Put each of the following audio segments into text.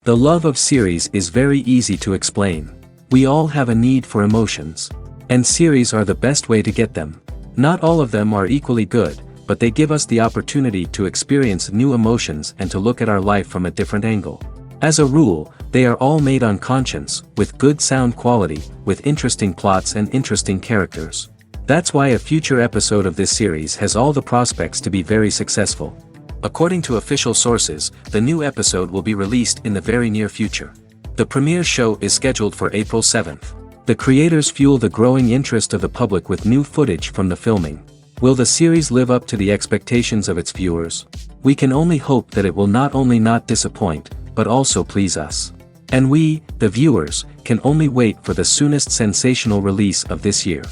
The love of series is very easy to explain. We all have a need for emotions. And series are the best way to get them. Not all of them are equally good, but they give us the opportunity to experience new emotions and to look at our life from a different angle. As a rule, they are all made on conscience, with good sound quality, with interesting plots and interesting characters. That's why a future episode of this series has all the prospects to be very successful. According to official sources, the new episode will be released in the very near future. The premiere show is scheduled for April 7th. The creators fuel the growing interest of the public with new footage from the filming. Will the series live up to the expectations of its viewers? We can only hope that it will not only not disappoint, but also please us. And we, the viewers, can only wait for the soonest sensational release of this year.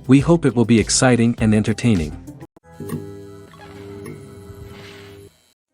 We hope it will be exciting and entertaining.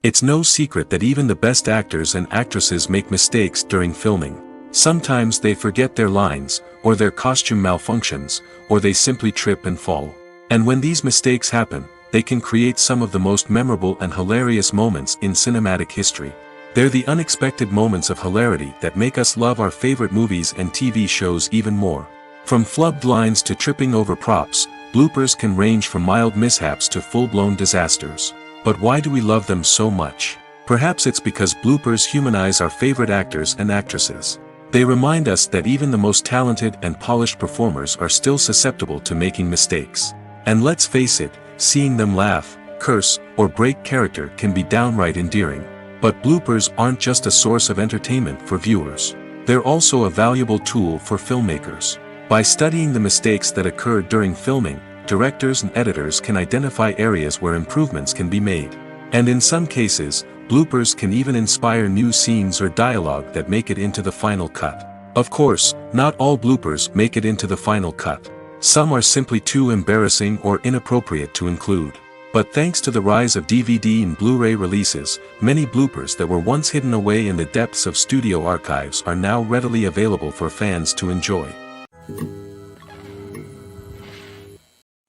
It's no secret that even the best actors and actresses make mistakes during filming. Sometimes they forget their lines, or their costume malfunctions, or they simply trip and fall. And when these mistakes happen, they can create some of the most memorable and hilarious moments in cinematic history. They're the unexpected moments of hilarity that make us love our favorite movies and TV shows even more. From flubbed lines to tripping over props, bloopers can range from mild mishaps to full-blown disasters. But why do we love them so much? Perhaps it's because bloopers humanize our favorite actors and actresses. They remind us that even the most talented and polished performers are still susceptible to making mistakes. And let's face it, seeing them laugh, curse, or break character can be downright endearing. But bloopers aren't just a source of entertainment for viewers. They're also a valuable tool for filmmakers. By studying the mistakes that occur during filming, directors and editors can identify areas where improvements can be made. And in some cases, bloopers can even inspire new scenes or dialogue that make it into the final cut. Of course, not all bloopers make it into the final cut. Some are simply too embarrassing or inappropriate to include. But thanks to the rise of DVD and Blu-ray releases, many bloopers that were once hidden away in the depths of studio archives are now readily available for fans to enjoy.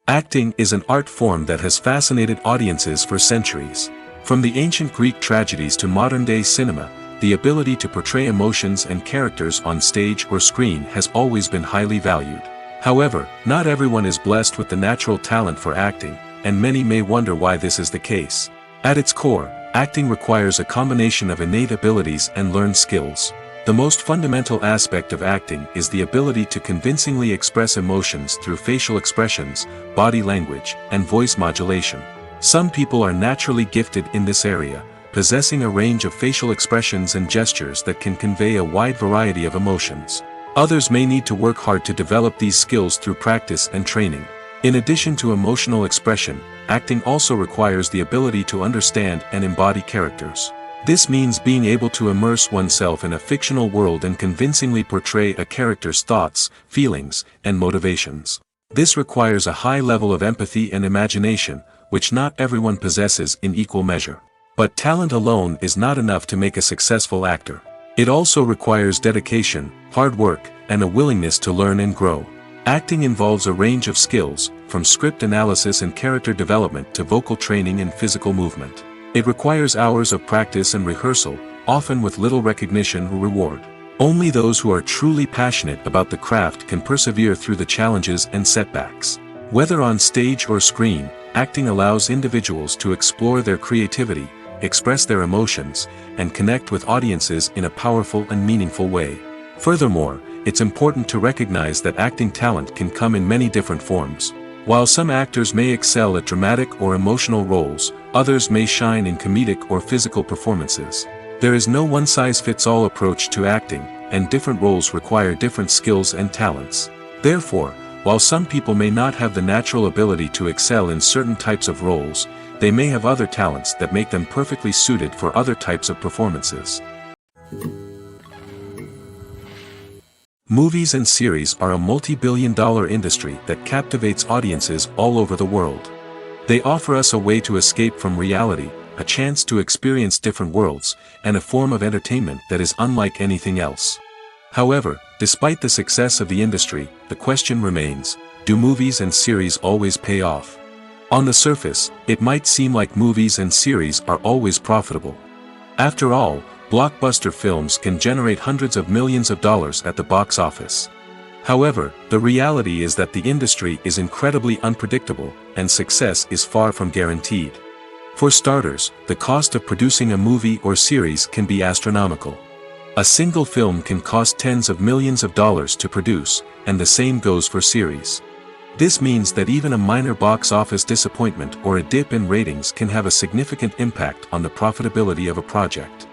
Acting is an art form that has fascinated audiences for centuries. From the ancient Greek tragedies to modern-day cinema, the ability to portray emotions and characters on stage or screen has always been highly valued. However, not everyone is blessed with the natural talent for acting, and many may wonder why this is the case. At its core, acting requires a combination of innate abilities and learned skills. The most fundamental aspect of acting is the ability to convincingly express emotions through facial expressions, body language, and voice modulation. Some people are naturally gifted in this area, possessing a range of facial expressions and gestures that can convey a wide variety of emotions. Others may need to work hard to develop these skills through practice and training. In addition to emotional expression, acting also requires the ability to understand and embody characters. This means being able to immerse oneself in a fictional world and convincingly portray a character's thoughts, feelings, and motivations. This requires a high level of empathy and imagination, which not everyone possesses in equal measure. But talent alone is not enough to make a successful actor. It also requires dedication, hard work, and a willingness to learn and grow. Acting involves a range of skills, from script analysis and character development to vocal training and physical movement. It requires hours of practice and rehearsal, often with little recognition or reward. Only those who are truly passionate about the craft can persevere through the challenges and setbacks. Whether on stage or screen, acting allows individuals to explore their creativity, express their emotions, and connect with audiences in a powerful and meaningful way. Furthermore, it's important to recognize that acting talent can come in many different forms. While some actors may excel at dramatic or emotional roles, others may shine in comedic or physical performances. There is no one-size-fits-all approach to acting, and different roles require different skills and talents. Therefore, while some people may not have the natural ability to excel in certain types of roles, they may have other talents that make them perfectly suited for other types of performances. Movies and series are a multi-billion-dollar industry that captivates audiences all over the world. They offer us a way to escape from reality, a chance to experience different worlds, and a form of entertainment that is unlike anything else. However, despite the success of the industry, the question remains, do movies and series always pay off? On the surface, it might seem like movies and series are always profitable. After all, blockbuster films can generate hundreds of millions of dollars at the box office. However, the reality is that the industry is incredibly unpredictable, and success is far from guaranteed. For starters, the cost of producing a movie or series can be astronomical. A single film can cost tens of millions of dollars to produce, and the same goes for series. This means that even a minor box office disappointment or a dip in ratings can have a significant impact on the profitability of a project.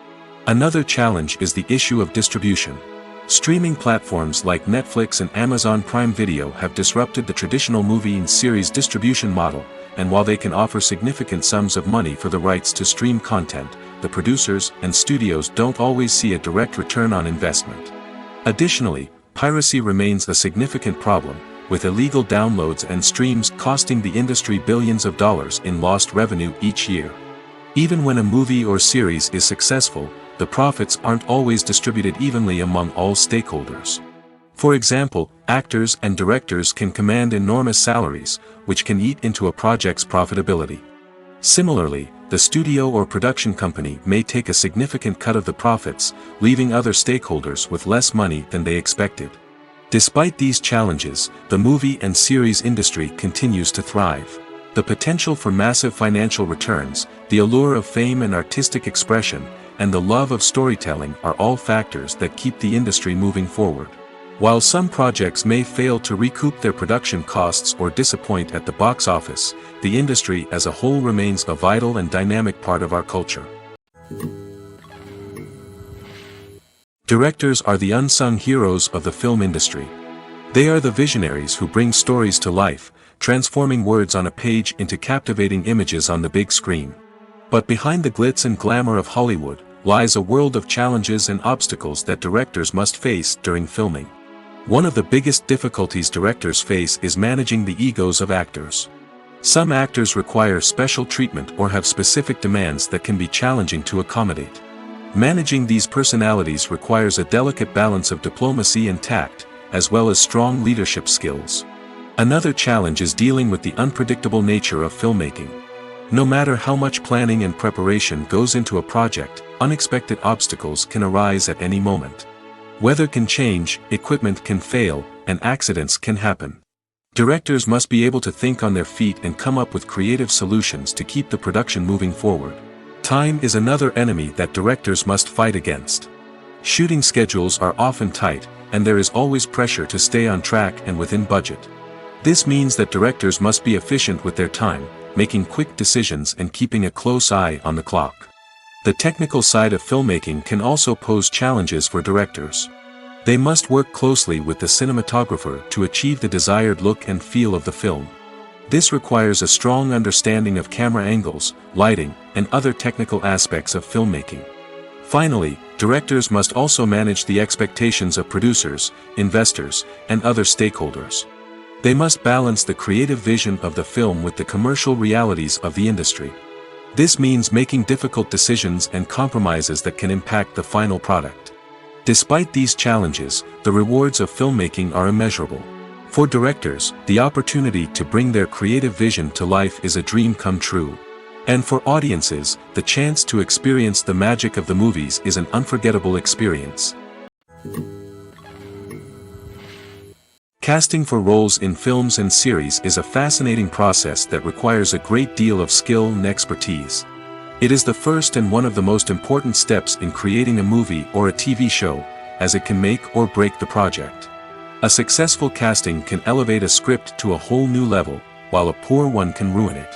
Another challenge is the issue of distribution. Streaming platforms like Netflix and Amazon Prime Video have disrupted the traditional movie and series distribution model, and while they can offer significant sums of money for the rights to stream content, the producers and studios don't always see a direct return on investment. Additionally, piracy remains a significant problem, with illegal downloads and streams costing the industry billions of dollars in lost revenue each year. Even when a movie or series is successful, the profits aren't always distributed evenly among all stakeholders. For example, actors and directors can command enormous salaries, which can eat into a project's profitability. Similarly, the studio or production company may take a significant cut of the profits, leaving other stakeholders with less money than they expected. Despite these challenges, the movie and series industry continues to thrive. The potential for massive financial returns, the allure of fame and artistic expression, and the love of storytelling are all factors that keep the industry moving forward. While some projects may fail to recoup their production costs or disappoint at the box office, the industry as a whole remains a vital and dynamic part of our culture. Directors are the unsung heroes of the film industry. They are the visionaries who bring stories to life, transforming words on a page into captivating images on the big screen. But behind the glitz and glamour of Hollywood lies a world of challenges and obstacles that directors must face during filming. One of the biggest difficulties directors face is managing the egos of actors. Some actors require special treatment or have specific demands that can be challenging to accommodate. Managing these personalities requires a delicate balance of diplomacy and tact, as well as strong leadership skills. Another challenge is dealing with the unpredictable nature of filmmaking. No matter how much planning and preparation goes into a project, unexpected obstacles can arise at any moment. Weather can change, equipment can fail, and accidents can happen. Directors must be able to think on their feet and come up with creative solutions to keep the production moving forward. Time is another enemy that directors must fight against. Shooting schedules are often tight, and there is always pressure to stay on track and within budget. This means that directors must be efficient with their time, making quick decisions and keeping a close eye on the clock. The technical side of filmmaking can also pose challenges for directors. They must work closely with the cinematographer to achieve the desired look and feel of the film. This requires a strong understanding of camera angles, lighting, and other technical aspects of filmmaking. Finally, directors must also manage the expectations of producers, investors, and other stakeholders. They must balance the creative vision of the film with the commercial realities of the industry. This means making difficult decisions and compromises that can impact the final product. Despite these challenges, the rewards of filmmaking are immeasurable. For directors, the opportunity to bring their creative vision to life is a dream come true. And for audiences, the chance to experience the magic of the movies is an unforgettable experience. Casting for roles in films and series is a fascinating process that requires a great deal of skill and expertise. It is the first and one of the most important steps in creating a movie or a TV show, as it can make or break the project. A successful casting can elevate a script to a whole new level, while a poor one can ruin it.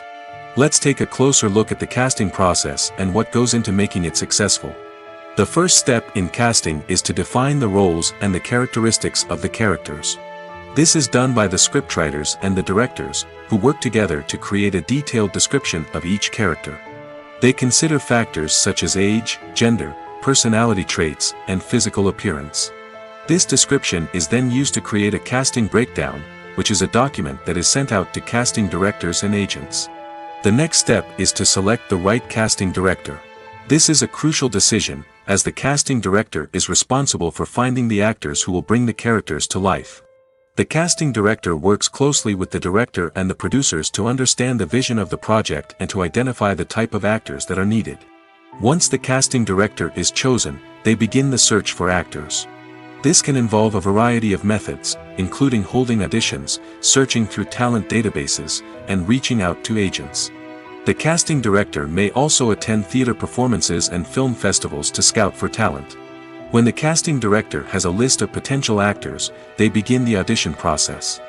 Let's take a closer look at the casting process and what goes into making it successful. The first step in casting is to define the roles and the characteristics of the characters. This is done by the scriptwriters and the directors, who work together to create a detailed description of each character. They consider factors such as age, gender, personality traits, and physical appearance. This description is then used to create a casting breakdown, which is a document that is sent out to casting directors and agents. The next step is to select the right casting director. This is a crucial decision, as the casting director is responsible for finding the actors who will bring the characters to life. The casting director works closely with the director and the producers to understand the vision of the project and to identify the type of actors that are needed. Once the casting director is chosen, they begin the search for actors. This can involve a variety of methods, including holding auditions, searching through talent databases, and reaching out to agents. The casting director may also attend theater performances and film festivals to scout for talent. When the casting director has a list of potential actors, they begin the audition process.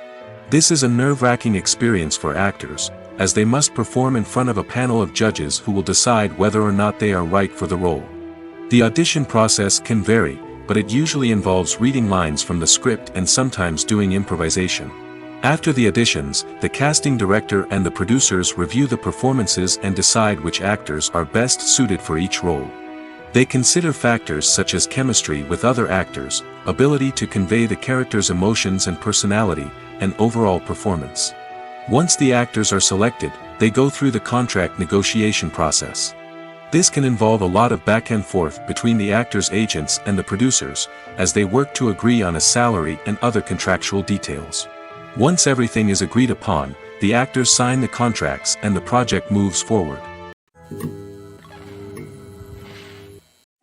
This is a nerve-wracking experience for actors, as they must perform in front of a panel of judges who will decide whether or not they are right for the role. The audition process can vary, but it usually involves reading lines from the script and sometimes doing improvisation. After the auditions, the casting director and the producers review the performances and decide which actors are best suited for each role. They consider factors such as chemistry with other actors, ability to convey the character's emotions and personality, and overall performance. Once the actors are selected, they go through the contract negotiation process. This can involve a lot of back and forth between the actors' agents and the producers, as they work to agree on a salary and other contractual details. Once everything is agreed upon, the actors sign the contracts and the project moves forward.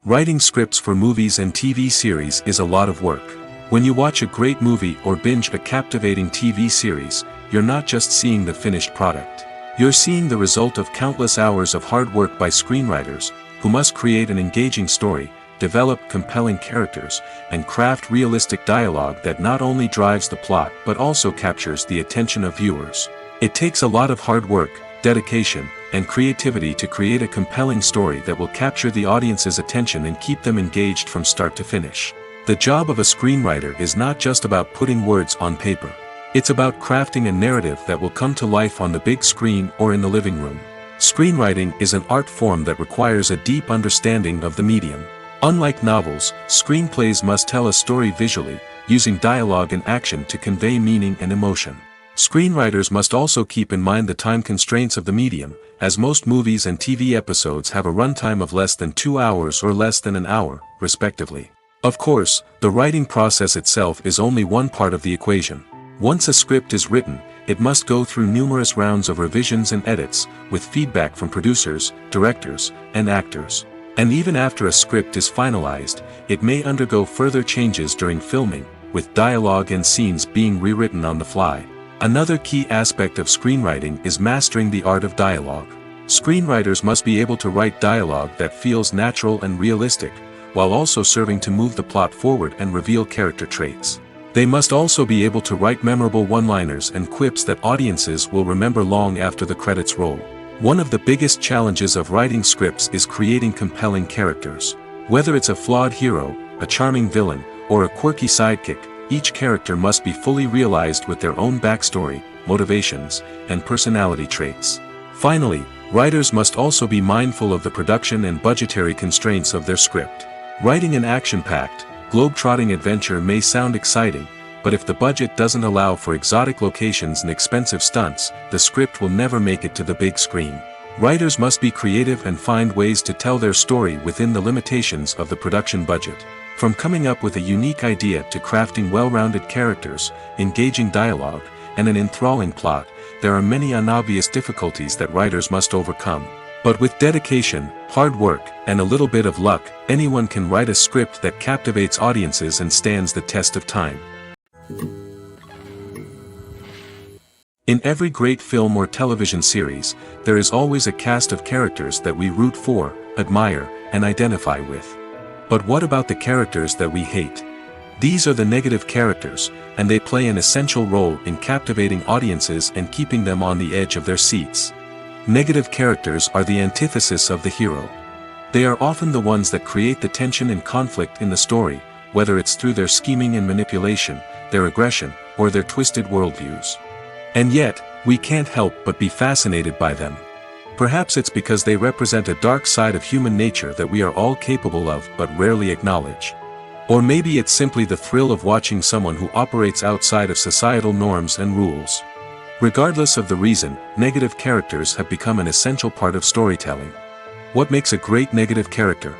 Writing scripts for movies and TV series is a lot of work. When you watch a great movie or binge a captivating TV series, you're not just seeing the finished product. You're seeing the result of countless hours of hard work by screenwriters, who must create an engaging story, develop compelling characters, and craft realistic dialogue that not only drives the plot but also captures the attention of viewers. It takes a lot of hard work, dedication, and creativity to create a compelling story that will capture the audience's attention and keep them engaged from start to finish. The job of a screenwriter is not just about putting words on paper. It's about crafting a narrative that will come to life on the big screen or in the living room. Screenwriting is an art form that requires a deep understanding of the medium. Unlike novels, screenplays must tell a story visually, using dialogue and action to convey meaning and emotion. Screenwriters must also keep in mind the time constraints of the medium, as most movies and TV episodes have a runtime of less than 2 hours or less than an hour, respectively. Of course, the writing process itself is only one part of the equation. Once a script is written, it must go through numerous rounds of revisions and edits, with feedback from producers, directors, and actors. And even after a script is finalized, it may undergo further changes during filming, with dialogue and scenes being rewritten on the fly. Another key aspect of screenwriting is mastering the art of dialogue. Screenwriters must be able to write dialogue that feels natural and realistic, while also serving to move the plot forward and reveal character traits. They must also be able to write memorable one-liners and quips that audiences will remember long after the credits roll. One of the biggest challenges of writing scripts is creating compelling characters. Whether it's a flawed hero, a charming villain, or a quirky sidekick, each character must be fully realized with their own backstory, motivations, and personality traits. Finally, writers must also be mindful of the production and budgetary constraints of their script. Writing an action-packed, globe-trotting adventure may sound exciting, but if the budget doesn't allow for exotic locations and expensive stunts, the script will never make it to the big screen. Writers must be creative and find ways to tell their story within the limitations of the production budget. From coming up with a unique idea to crafting well-rounded characters, engaging dialogue, and an enthralling plot, there are many unobvious difficulties that writers must overcome. But with dedication, hard work, and a little bit of luck, anyone can write a script that captivates audiences and stands the test of time. In every great film or television series, there is always a cast of characters that we root for, admire, and identify with. But what about the characters that we hate? These are the negative characters, and they play an essential role in captivating audiences and keeping them on the edge of their seats. Negative characters are the antithesis of the hero. They are often the ones that create the tension and conflict in the story, whether it's through their scheming and manipulation, their aggression, or their twisted worldviews. And yet, we can't help but be fascinated by them. Perhaps it's because they represent a dark side of human nature that we are all capable of but rarely acknowledge. Or maybe it's simply the thrill of watching someone who operates outside of societal norms and rules. Regardless of the reason, negative characters have become an essential part of storytelling. What makes a great negative character?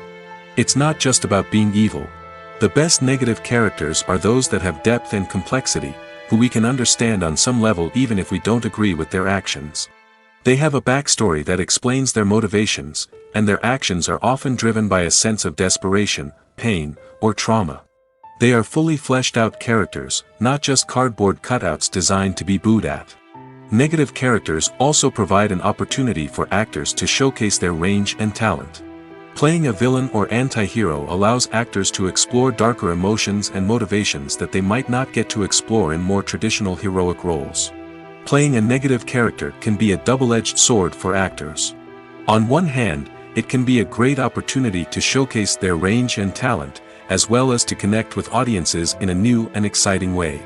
It's not just about being evil. The best negative characters are those that have depth and complexity, who we can understand on some level even if we don't agree with their actions. They have a backstory that explains their motivations, and their actions are often driven by a sense of desperation, pain, or trauma. They are fully fleshed out characters, not just cardboard cutouts designed to be booed at. Negative characters also provide an opportunity for actors to showcase their range and talent. Playing a villain or anti-hero allows actors to explore darker emotions and motivations that they might not get to explore in more traditional heroic roles. Playing a negative character can be a double-edged sword for actors. On one hand, it can be a great opportunity to showcase their range and talent, as well as to connect with audiences in a new and exciting way.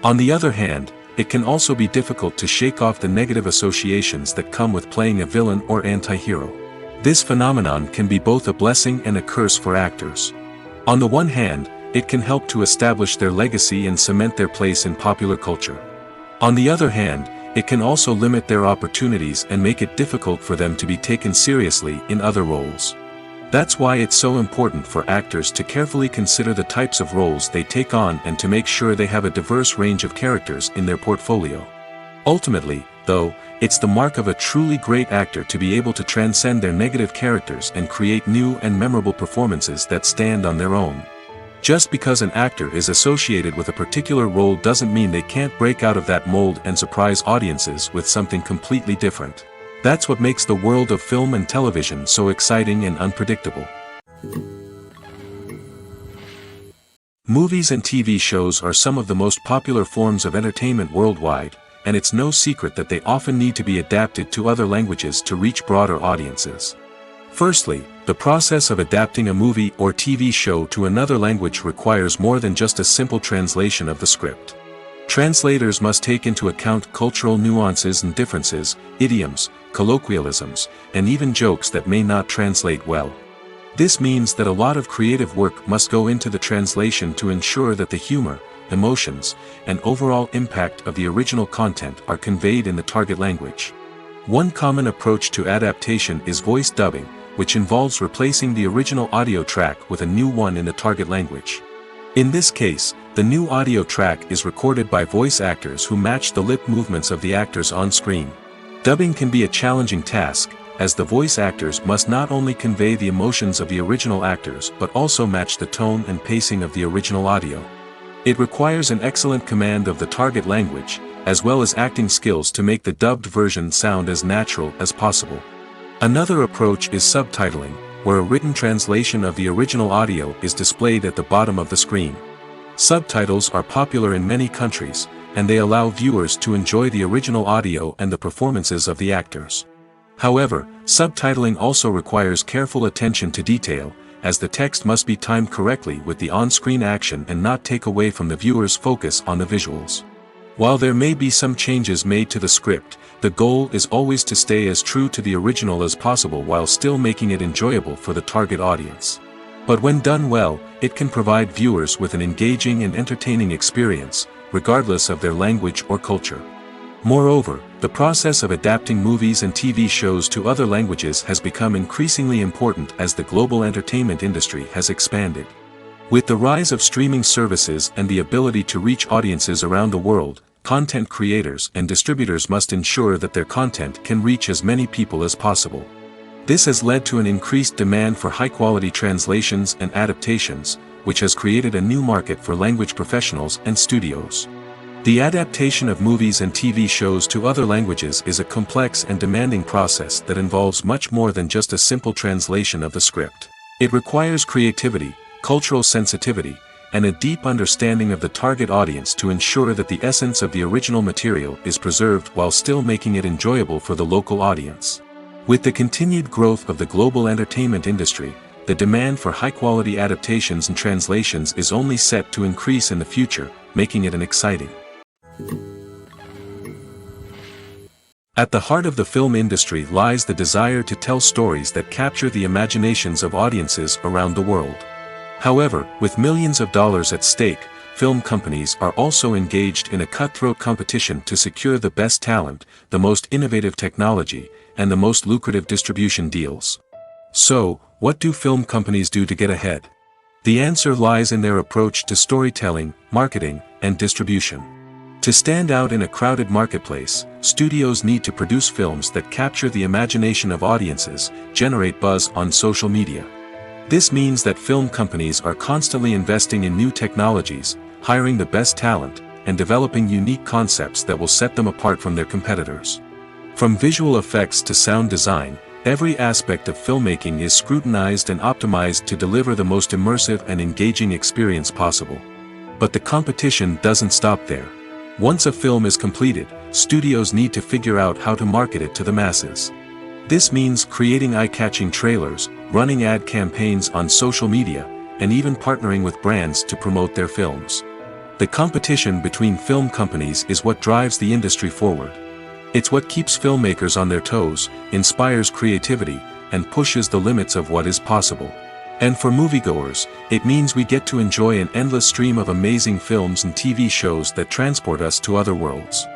On the other hand, it can also be difficult to shake off the negative associations that come with playing a villain or anti-hero. This phenomenon can be both a blessing and a curse for actors. On the one hand, it can help to establish their legacy and cement their place in popular culture. On the other hand, it can also limit their opportunities and make it difficult for them to be taken seriously in other roles. That's why it's so important for actors to carefully consider the types of roles they take on and to make sure they have a diverse range of characters in their portfolio. Ultimately, though, it's the mark of a truly great actor to be able to transcend their negative characters and create new and memorable performances that stand on their own. Just because an actor is associated with a particular role doesn't mean they can't break out of that mold and surprise audiences with something completely different. That's what makes the world of film and television so exciting and unpredictable. Movies and TV shows are some of the most popular forms of entertainment worldwide, and it's no secret that they often need to be adapted to other languages to reach broader audiences. Firstly, the process of adapting a movie or TV show to another language requires more than just a simple translation of the script. Translators must take into account cultural nuances and differences, idioms, colloquialisms, and even jokes that may not translate well. This means that a lot of creative work must go into the translation to ensure that the humor, emotions, and overall impact of the original content are conveyed in the target language. One common approach to adaptation is voice dubbing, which involves replacing the original audio track with a new one in the target language. In this case, the new audio track is recorded by voice actors who match the lip movements of the actors on screen. Dubbing can be a challenging task, as the voice actors must not only convey the emotions of the original actors but also match the tone and pacing of the original audio. It requires an excellent command of the target language, as well as acting skills to make the dubbed version sound as natural as possible. Another approach is subtitling, where a written translation of the original audio is displayed at the bottom of the screen. Subtitles are popular in many countries, and they allow viewers to enjoy the original audio and the performances of the actors. However, subtitling also requires careful attention to detail, as the text must be timed correctly with the on-screen action and not take away from the viewer's focus on the visuals. While there may be some changes made to the script, the goal is always to stay as true to the original as possible while still making it enjoyable for the target audience. But when done well, it can provide viewers with an engaging and entertaining experience, regardless of their language or culture. Moreover, the process of adapting movies and TV shows to other languages has become increasingly important as the global entertainment industry has expanded. With the rise of streaming services and the ability to reach audiences around the world, content creators and distributors must ensure that their content can reach as many people as possible. This has led to an increased demand for high-quality translations and adaptations, which has created a new market for language professionals and studios. The adaptation of movies and TV shows to other languages is a complex and demanding process that involves much more than just a simple translation of the script. It requires creativity, cultural sensitivity, and a deep understanding of the target audience to ensure that the essence of the original material is preserved while still making it enjoyable for the local audience. With the continued growth of the global entertainment industry, the demand for high-quality adaptations and translations is only set to increase in the future, making it exciting. At the heart of the film industry lies the desire to tell stories that capture the imaginations of audiences around the world. However, with millions of dollars at stake, film companies are also engaged in a cutthroat competition to secure the best talent, the most innovative technology, and the most lucrative distribution deals. So, what do film companies do to get ahead? The answer lies in their approach to storytelling, marketing, and distribution. To stand out in a crowded marketplace, studios need to produce films that capture the imagination of audiences, generate buzz on social media. This means that film companies are constantly investing in new technologies, hiring the best talent, and developing unique concepts that will set them apart from their competitors. From visual effects to sound design, every aspect of filmmaking is scrutinized and optimized to deliver the most immersive and engaging experience possible. But the competition doesn't stop there. Once a film is completed, studios need to figure out how to market it to the masses. This means creating eye-catching trailers, running ad campaigns on social media, and even partnering with brands to promote their films. The competition between film companies is what drives the industry forward. It's what keeps filmmakers on their toes, inspires creativity, and pushes the limits of what is possible. And for moviegoers, it means we get to enjoy an endless stream of amazing films and TV shows that transport us to other worlds.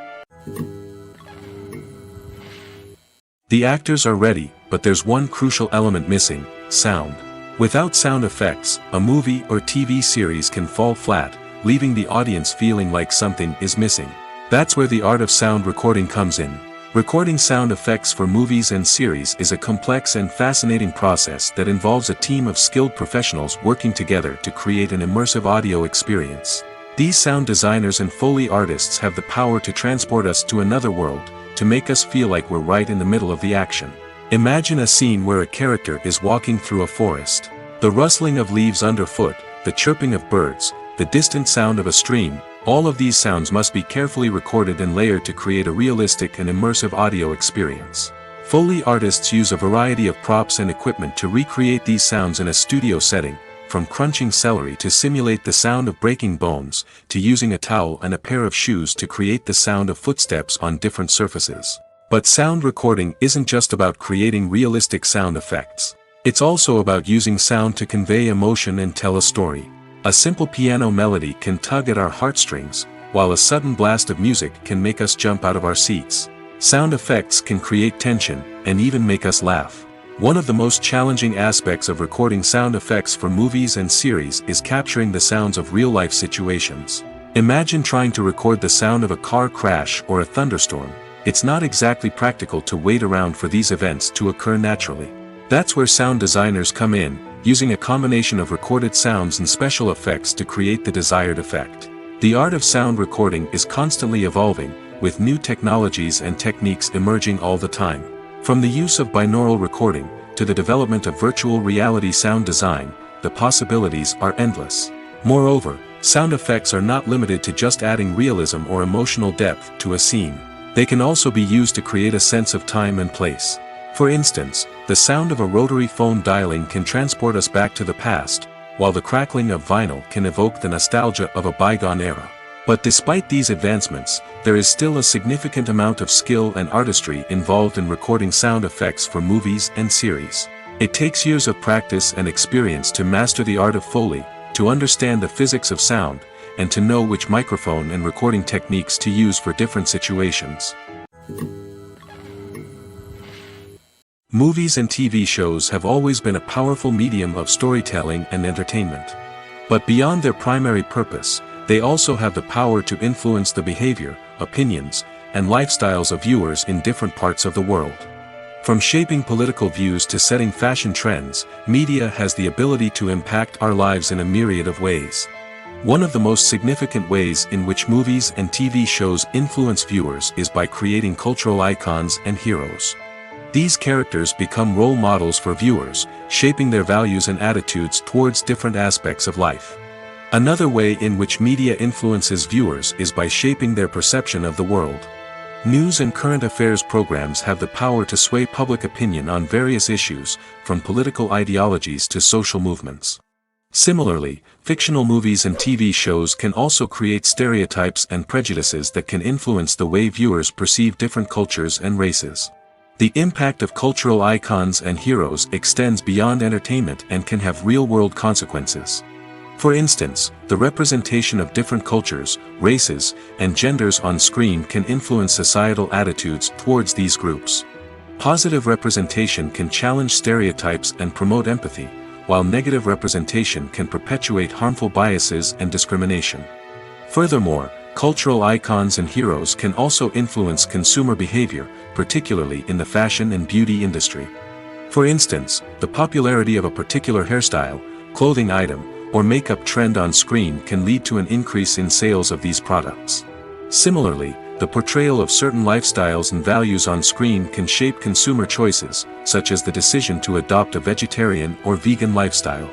The actors are ready, but there's one crucial element missing: sound. Without sound effects, a movie or TV series can fall flat, leaving the audience feeling like something is missing. That's where the art of sound recording comes in. Recording sound effects for movies and series is a complex and fascinating process that involves a team of skilled professionals working together to create an immersive audio experience. These sound designers and Foley artists have the power to transport us to another world, to make us feel like we're right in the middle of the action. Imagine a scene where a character is walking through a forest. The rustling of leaves underfoot, the chirping of birds, the distant sound of a stream, all of these sounds must be carefully recorded and layered to create a realistic and immersive audio experience. Foley artists use a variety of props and equipment to recreate these sounds in a studio setting, from crunching celery to simulate the sound of breaking bones, to using a towel and a pair of shoes to create the sound of footsteps on different surfaces. But sound recording isn't just about creating realistic sound effects. It's also about using sound to convey emotion and tell a story. A simple piano melody can tug at our heartstrings, while a sudden blast of music can make us jump out of our seats. Sound effects can create tension, and even make us laugh. One of the most challenging aspects of recording sound effects for movies and series is capturing the sounds of real-life situations. Imagine trying to record the sound of a car crash or a thunderstorm. It's not exactly practical to wait around for these events to occur naturally. That's where sound designers come in, using a combination of recorded sounds and special effects to create the desired effect. The art of sound recording is constantly evolving, with new technologies and techniques emerging all the time. From the use of binaural recording, to the development of virtual reality sound design, the possibilities are endless. Moreover, sound effects are not limited to just adding realism or emotional depth to a scene. They can also be used to create a sense of time and place. For instance, the sound of a rotary phone dialing can transport us back to the past, while the crackling of vinyl can evoke the nostalgia of a bygone era. But despite these advancements, there is still a significant amount of skill and artistry involved in recording sound effects for movies and series. It takes years of practice and experience to master the art of Foley, to understand the physics of sound, and to know which microphone and recording techniques to use for different situations. Movies and TV shows have always been a powerful medium of storytelling and entertainment. But beyond their primary purpose, they also have the power to influence the behavior, opinions, and lifestyles of viewers in different parts of the world. From shaping political views to setting fashion trends, media has the ability to impact our lives in a myriad of ways. One of the most significant ways in which movies and TV shows influence viewers is by creating cultural icons and heroes. These characters become role models for viewers, shaping their values and attitudes towards different aspects of life. Another way in which media influences viewers is by shaping their perception of the world. News and current affairs programs have the power to sway public opinion on various issues, from political ideologies to social movements. Similarly, fictional movies and TV shows can also create stereotypes and prejudices that can influence the way viewers perceive different cultures and races. The impact of cultural icons and heroes extends beyond entertainment and can have real-world consequences. For instance, the representation of different cultures, races, and genders on screen can influence societal attitudes towards these groups. Positive representation can challenge stereotypes and promote empathy, while negative representation can perpetuate harmful biases and discrimination. Furthermore, Cultural icons and heroes can also influence consumer behavior, particularly in the fashion and beauty industry. For instance, the popularity of a particular hairstyle, clothing item, or makeup trend on screen can lead to an increase in sales of these products. Similarly, the portrayal of certain lifestyles and values on screen can shape consumer choices, such as the decision to adopt a vegetarian or vegan lifestyle.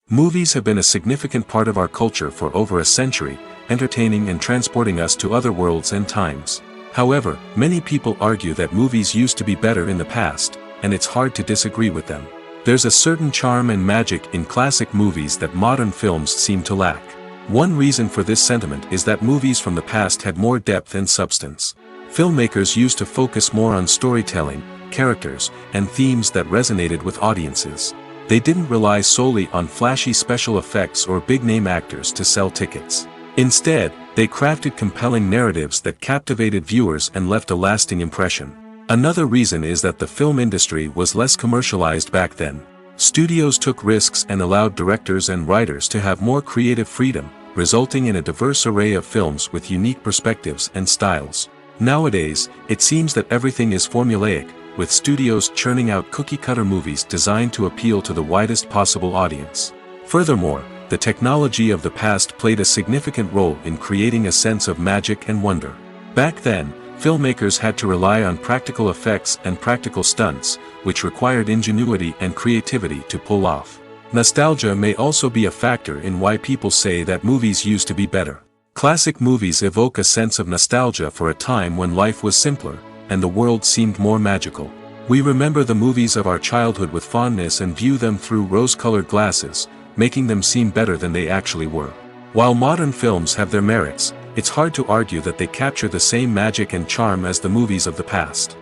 Movies have been a significant part of our culture for over a century, entertaining and transporting us to other worlds and times. However, many people argue that movies used to be better in the past, and it's hard to disagree with them. There's a certain charm and magic in classic movies that modern films seem to lack. One reason for this sentiment is that movies from the past had more depth and substance. Filmmakers used to focus more on storytelling, characters, and themes that resonated with audiences. They didn't rely solely on flashy special effects or big-name actors to sell tickets. Instead, they crafted compelling narratives that captivated viewers and left a lasting impression. Another reason is that the film industry was less commercialized back then. Studios took risks and allowed directors and writers to have more creative freedom, resulting in a diverse array of films with unique perspectives and styles. Nowadays, it seems that everything is formulaic, with studios churning out cookie-cutter movies designed to appeal to the widest possible audience. Furthermore, the technology of the past played a significant role in creating a sense of magic and wonder. Back then, filmmakers had to rely on practical effects and practical stunts, which required ingenuity and creativity to pull off. Nostalgia may also be a factor in why people say that movies used to be better. Classic movies evoke a sense of nostalgia for a time when life was simpler, and the world seemed more magical. We remember the movies of our childhood with fondness and view them through rose-colored glasses, making them seem better than they actually were. While modern films have their merits, it's hard to argue that they capture the same magic and charm as the movies of the past.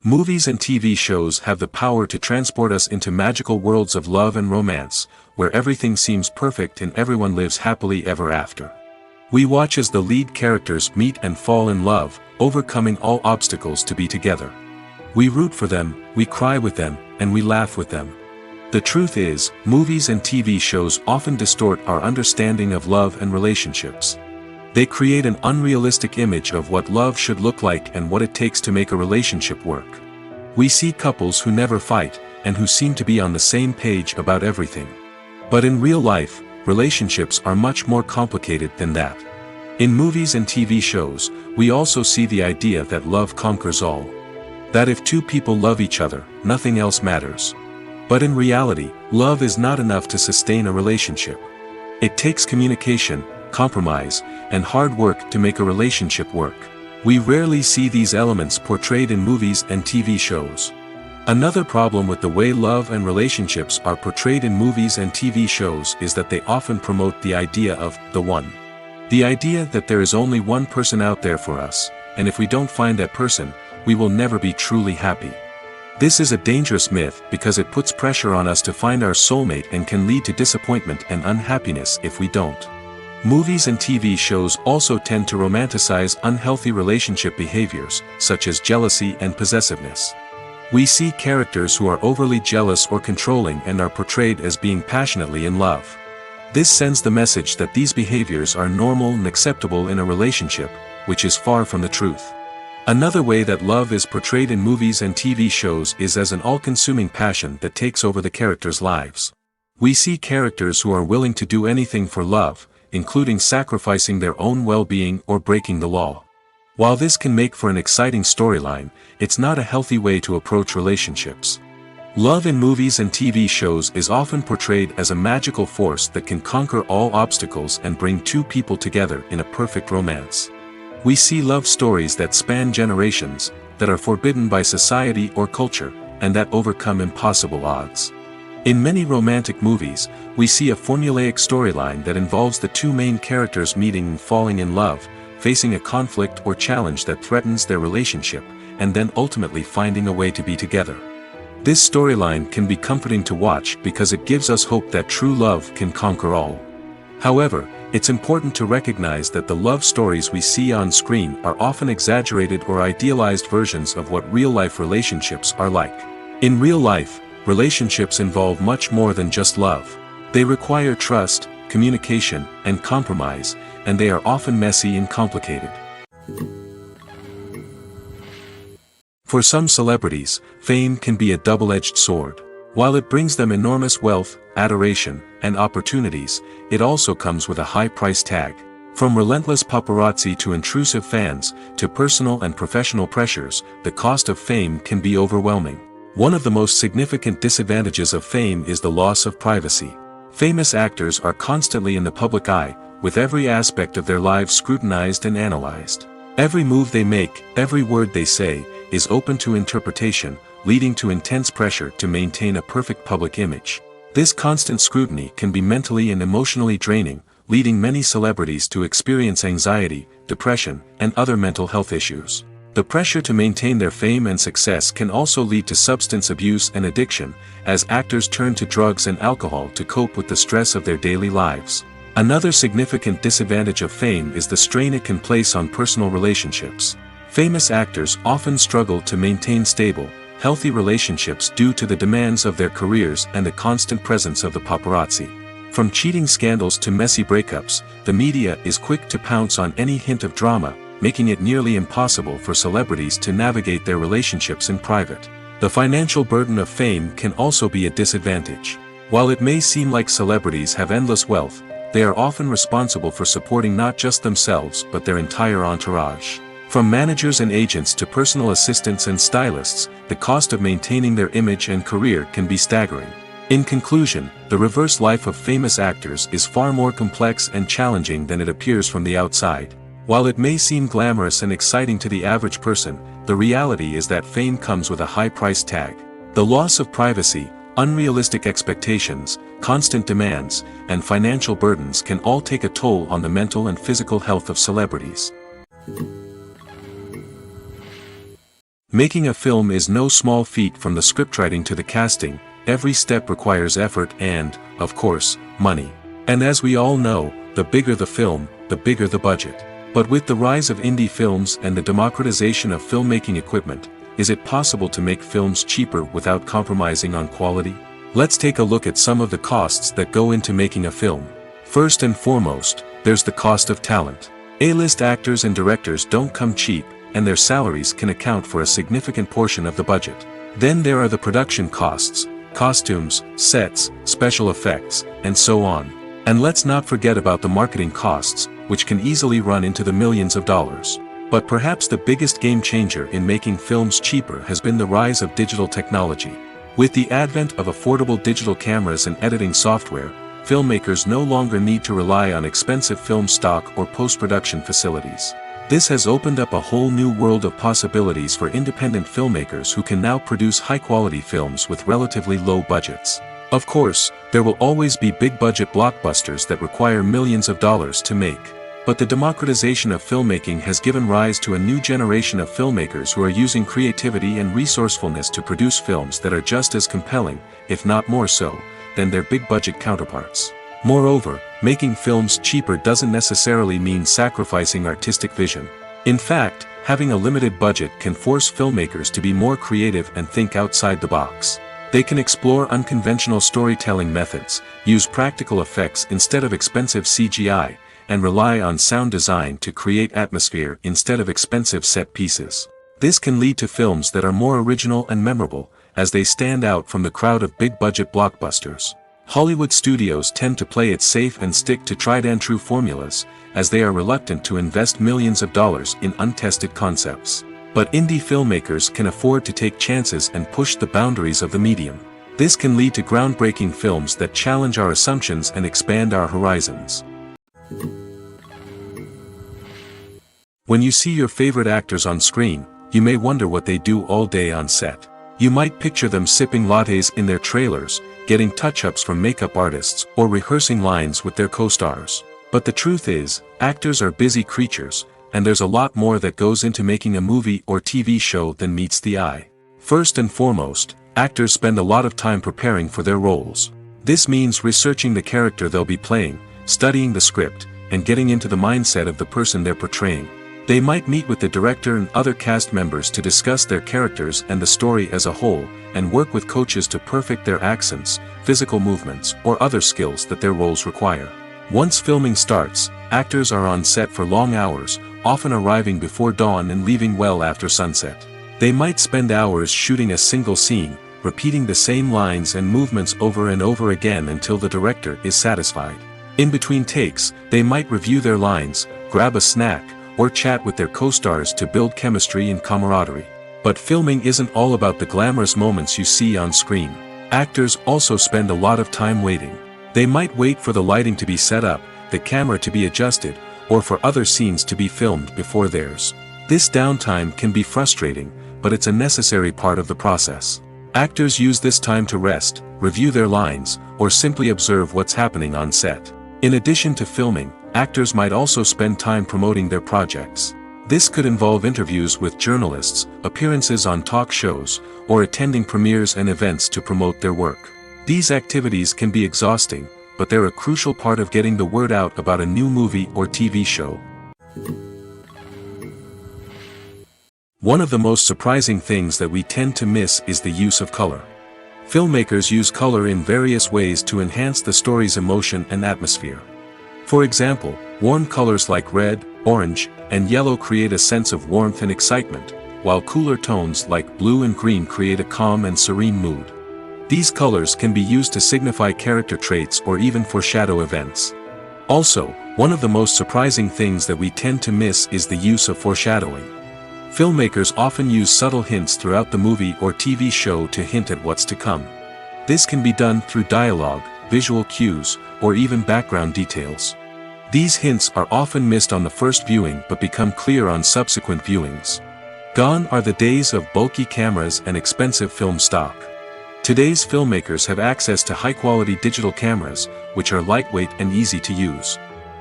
Movies and TV shows have the power to transport us into magical worlds of love and romance, where everything seems perfect and everyone lives happily ever after. We watch as the lead characters meet and fall in love, overcoming all obstacles to be together. We root for them, we cry with them, and we laugh with them. The truth is, movies and TV shows often distort our understanding of love and relationships. They create an unrealistic image of what love should look like and what it takes to make a relationship work. We see couples who never fight, and who seem to be on the same page about everything. But in real life, relationships are much more complicated than that. In movies and TV shows, we also see the idea that love conquers all. That if two people love each other, nothing else matters. But in reality, love is not enough to sustain a relationship. It takes communication, compromise, and hard work to make a relationship work. We rarely see these elements portrayed in movies and TV shows. Another problem with the way love and relationships are portrayed in movies and TV shows is that they often promote the idea of the one. The idea that there is only one person out there for us, and if we don't find that person, we will never be truly happy. This is a dangerous myth because it puts pressure on us to find our soulmate and can lead to disappointment and unhappiness if we don't. Movies and TV shows also tend to romanticize unhealthy relationship behaviors, such as jealousy and possessiveness. We see characters who are overly jealous or controlling and are portrayed as being passionately in love. This sends the message that these behaviors are normal and acceptable in a relationship, which is far from the truth. Another way that love is portrayed in movies and TV shows is as an all-consuming passion that takes over the characters' lives. We see characters who are willing to do anything for love, including sacrificing their own well-being or breaking the law. While this can make for an exciting storyline, it's not a healthy way to approach relationships. Love in movies and TV shows is often portrayed as a magical force that can conquer all obstacles and bring two people together in a perfect romance. We see love stories that span generations, that are forbidden by society or culture, and that overcome impossible odds. In many romantic movies, we see a formulaic storyline that involves the two main characters meeting and falling in love, facing a conflict or challenge that threatens their relationship, and then ultimately finding a way to be together. This storyline can be comforting to watch because it gives us hope that true love can conquer all. However, it's important to recognize that the love stories we see on screen are often exaggerated or idealized versions of what real-life relationships are like. In real life, relationships involve much more than just love. They require trust, communication, and compromise, and they are often messy and complicated. For some celebrities, fame can be a double-edged sword. While it brings them enormous wealth, adoration, and opportunities, it also comes with a high price tag. From relentless paparazzi to intrusive fans, to personal and professional pressures, the cost of fame can be overwhelming. One of the most significant disadvantages of fame is the loss of privacy. Famous actors are constantly in the public eye, with every aspect of their lives scrutinized and analyzed. Every move they make, every word they say, is open to interpretation, leading to intense pressure to maintain a perfect public image. This constant scrutiny can be mentally and emotionally draining, leading many celebrities to experience anxiety, depression, and other mental health issues. The pressure to maintain their fame and success can also lead to substance abuse and addiction, as actors turn to drugs and alcohol to cope with the stress of their daily lives. Another significant disadvantage of fame is the strain it can place on personal relationships. Famous actors often struggle to maintain stable, healthy relationships due to the demands of their careers and the constant presence of the paparazzi. From cheating scandals to messy breakups, the media is quick to pounce on any hint of drama, making it nearly impossible for celebrities to navigate their relationships in private. The financial burden of fame can also be a disadvantage. While it may seem like celebrities have endless wealth, they are often responsible for supporting not just themselves but their entire entourage. From managers and agents to personal assistants and stylists, the cost of maintaining their image and career can be staggering. In conclusion, the reverse life of famous actors is far more complex and challenging than it appears from the outside. While it may seem glamorous and exciting to the average person, the reality is that fame comes with a high price tag. The loss of privacy, unrealistic expectations, constant demands, and financial burdens can all take a toll on the mental and physical health of celebrities. Making a film is no small feat. From the scriptwriting to the casting, every step requires effort and, of course, money. And as we all know, the bigger the film, the bigger the budget. But with the rise of indie films and the democratization of filmmaking equipment, is it possible to make films cheaper without compromising on quality? Let's take a look at some of the costs that go into making a film. First and foremost, there's the cost of talent. A-list actors and directors don't come cheap, and their salaries can account for a significant portion of the budget. Then there are the production costs, costumes, sets, special effects, and so on. And let's not forget about the marketing costs, which can easily run into the millions of dollars. But perhaps the biggest game changer in making films cheaper has been the rise of digital technology. With the advent of affordable digital cameras and editing software, filmmakers no longer need to rely on expensive film stock or post-production facilities. This has opened up a whole new world of possibilities for independent filmmakers who can now produce high-quality films with relatively low budgets. Of course, there will always be big-budget blockbusters that require millions of dollars to make. But the democratization of filmmaking has given rise to a new generation of filmmakers who are using creativity and resourcefulness to produce films that are just as compelling, if not more so, than their big-budget counterparts. Moreover, making films cheaper doesn't necessarily mean sacrificing artistic vision. In fact, having a limited budget can force filmmakers to be more creative and think outside the box. They can explore unconventional storytelling methods, use practical effects instead of expensive CGI, and rely on sound design to create atmosphere instead of expensive set pieces. This can lead to films that are more original and memorable, as they stand out from the crowd of big-budget blockbusters. Hollywood studios tend to play it safe and stick to tried-and-true formulas, as they are reluctant to invest millions of dollars in untested concepts. But indie filmmakers can afford to take chances and push the boundaries of the medium. This can lead to groundbreaking films that challenge our assumptions and expand our horizons. When you see your favorite actors on screen, you may wonder what they do all day on set. You might picture them sipping lattes in their trailers, getting touch-ups from makeup artists, or rehearsing lines with their co-stars. But the truth is, actors are busy creatures, and there's a lot more that goes into making a movie or TV show than meets the eye. First and foremost, actors spend a lot of time preparing for their roles. This means researching the character they'll be playing, studying the script, and getting into the mindset of the person they're portraying. They might meet with the director and other cast members to discuss their characters and the story as a whole, and work with coaches to perfect their accents, physical movements, or other skills that their roles require. Once filming starts, actors are on set for long hours, often arriving before dawn and leaving well after sunset. They might spend hours shooting a single scene, repeating the same lines and movements over and over again until the director is satisfied. In between takes, they might review their lines, grab a snack, or chat with their co-stars to build chemistry and camaraderie. But filming isn't all about the glamorous moments you see on screen. Actors also spend a lot of time waiting. They might wait for the lighting to be set up, the camera to be adjusted, or for other scenes to be filmed before theirs. This downtime can be frustrating, but it's a necessary part of the process. Actors use this time to rest, review their lines, or simply observe what's happening on set. In addition to filming, actors might also spend time promoting their projects. This could involve interviews with journalists, appearances on talk shows, or attending premieres and events to promote their work. These activities can be exhausting, but they're a crucial part of getting the word out about a new movie or TV show. One of the most surprising things that we tend to miss is the use of color. Filmmakers use color in various ways to enhance the story's emotion and atmosphere. For example, warm colors like red, orange, and yellow create a sense of warmth and excitement, while cooler tones like blue and green create a calm and serene mood. These colors can be used to signify character traits or even foreshadow events. Also, one of the most surprising things that we tend to miss is the use of foreshadowing. Filmmakers often use subtle hints throughout the movie or TV show to hint at what's to come. This can be done through dialogue, visual cues, or even background details. These hints are often missed on the first viewing but become clear on subsequent viewings. Gone are the days of bulky cameras and expensive film stock. Today's filmmakers have access to high-quality digital cameras, which are lightweight and easy to use.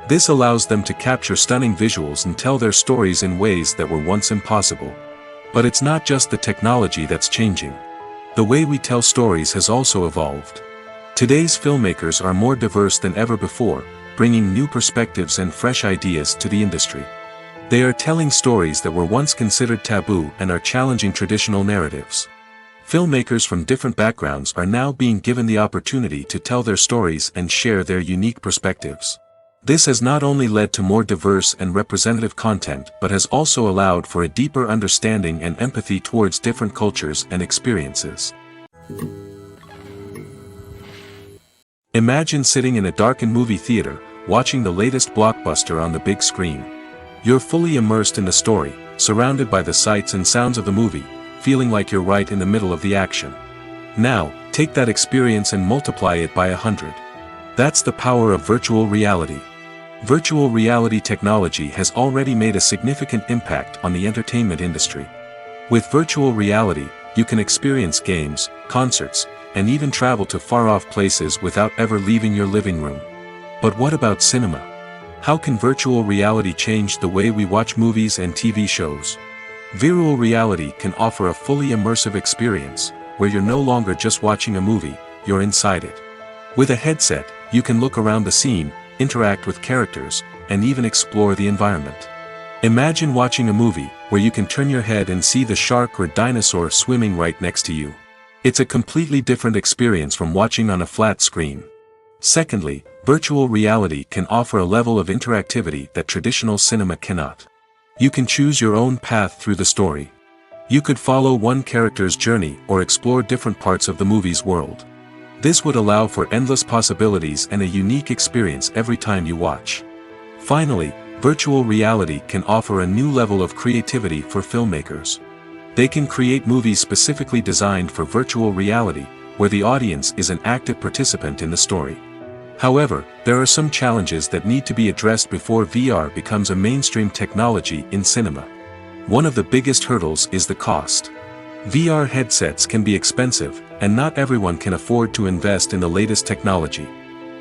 This allows them to capture stunning visuals and tell their stories in ways that were once impossible. But it's not just the technology that's changing. The way we tell stories has also evolved. Today's filmmakers are more diverse than ever before, bringing new perspectives and fresh ideas to the industry. They are telling stories that were once considered taboo and are challenging traditional narratives. Filmmakers from different backgrounds are now being given the opportunity to tell their stories and share their unique perspectives. This has not only led to more diverse and representative content but has also allowed for a deeper understanding and empathy towards different cultures and experiences. Imagine sitting in a darkened movie theater, watching the latest blockbuster on the big screen. You're fully immersed in the story, surrounded by the sights and sounds of the movie, feeling like you're right in the middle of the action. Now, take that experience and multiply it by 100. That's the power of virtual reality. Virtual reality technology has already made a significant impact on the entertainment industry. With virtual reality, you can experience games, concerts, and even travel to far-off places without ever leaving your living room. But what about cinema? How can virtual reality change the way we watch movies and TV shows? Virtual reality can offer a fully immersive experience, where you're no longer just watching a movie, you're inside it. With a headset, you can look around the scene, interact with characters, and even explore the environment. Imagine watching a movie where you can turn your head and see the shark or dinosaur swimming right next to you. It's a completely different experience from watching on a flat screen. Secondly, virtual reality can offer a level of interactivity that traditional cinema cannot. You can choose your own path through the story. You could follow one character's journey or explore different parts of the movie's world. This would allow for endless possibilities and a unique experience every time you watch. Finally, virtual reality can offer a new level of creativity for filmmakers. They can create movies specifically designed for virtual reality, where the audience is an active participant in the story. However, there are some challenges that need to be addressed before VR becomes a mainstream technology in cinema. One of the biggest hurdles is the cost. VR headsets can be expensive, and not everyone can afford to invest in the latest technology.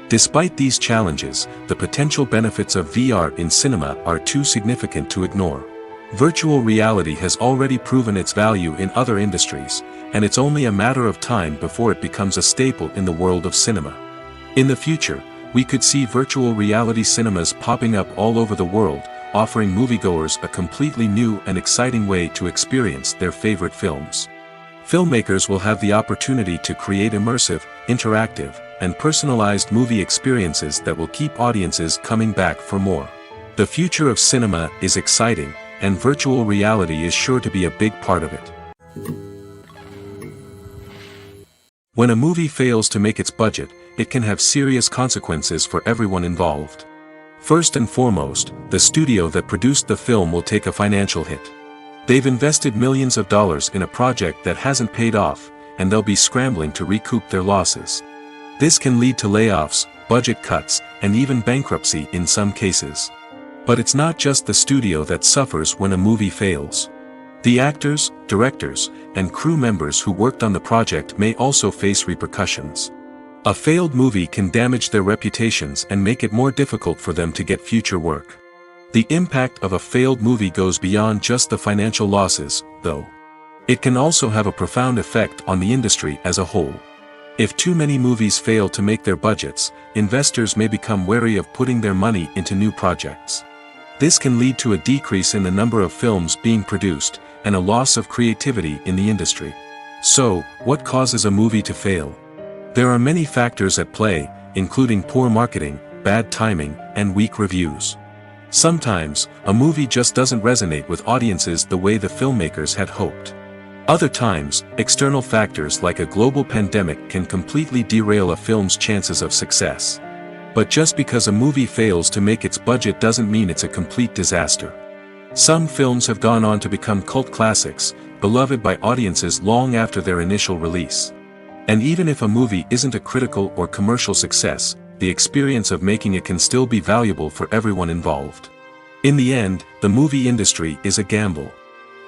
Despite these challenges, the potential benefits of VR in cinema are too significant to ignore. Virtual reality has already proven its value in other industries, and it's only a matter of time before it becomes a staple in the world of cinema. In the future, we could see virtual reality cinemas popping up all over the world, offering moviegoers a completely new and exciting way to experience their favorite films. Filmmakers will have the opportunity to create immersive, interactive, and personalized movie experiences that will keep audiences coming back for more. The future of cinema is exciting, and virtual reality is sure to be a big part of it. When a movie fails to make its budget, it can have serious consequences for everyone involved. First and foremost, the studio that produced the film will take a financial hit. They've invested millions of dollars in a project that hasn't paid off, and they'll be scrambling to recoup their losses. This can lead to layoffs, budget cuts, and even bankruptcy in some cases. But it's not just the studio that suffers when a movie fails. The actors, directors, and crew members who worked on the project may also face repercussions. A failed movie can damage their reputations and make it more difficult for them to get future work. The impact of a failed movie goes beyond just the financial losses, though. It can also have a profound effect on the industry as a whole. If too many movies fail to make their budgets, investors may become wary of putting their money into new projects. This can lead to a decrease in the number of films being produced, and a loss of creativity in the industry. So, what causes a movie to fail? There are many factors at play, including poor marketing, bad timing, and weak reviews. Sometimes, a movie just doesn't resonate with audiences the way the filmmakers had hoped. Other times, external factors like a global pandemic can completely derail a film's chances of success. But just because a movie fails to make its budget doesn't mean it's a complete disaster. Some films have gone on to become cult classics, beloved by audiences long after their initial release. And even if a movie isn't a critical or commercial success, the experience of making it can still be valuable for everyone involved. In the end, the movie industry is a gamble.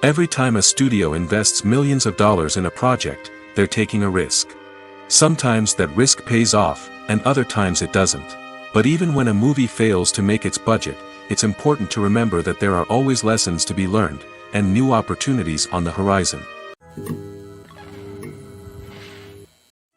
Every time a studio invests millions of dollars in a project, they're taking a risk. Sometimes that risk pays off, and other times it doesn't. But even when a movie fails to make its budget, it's important to remember that there are always lessons to be learned, and new opportunities on the horizon.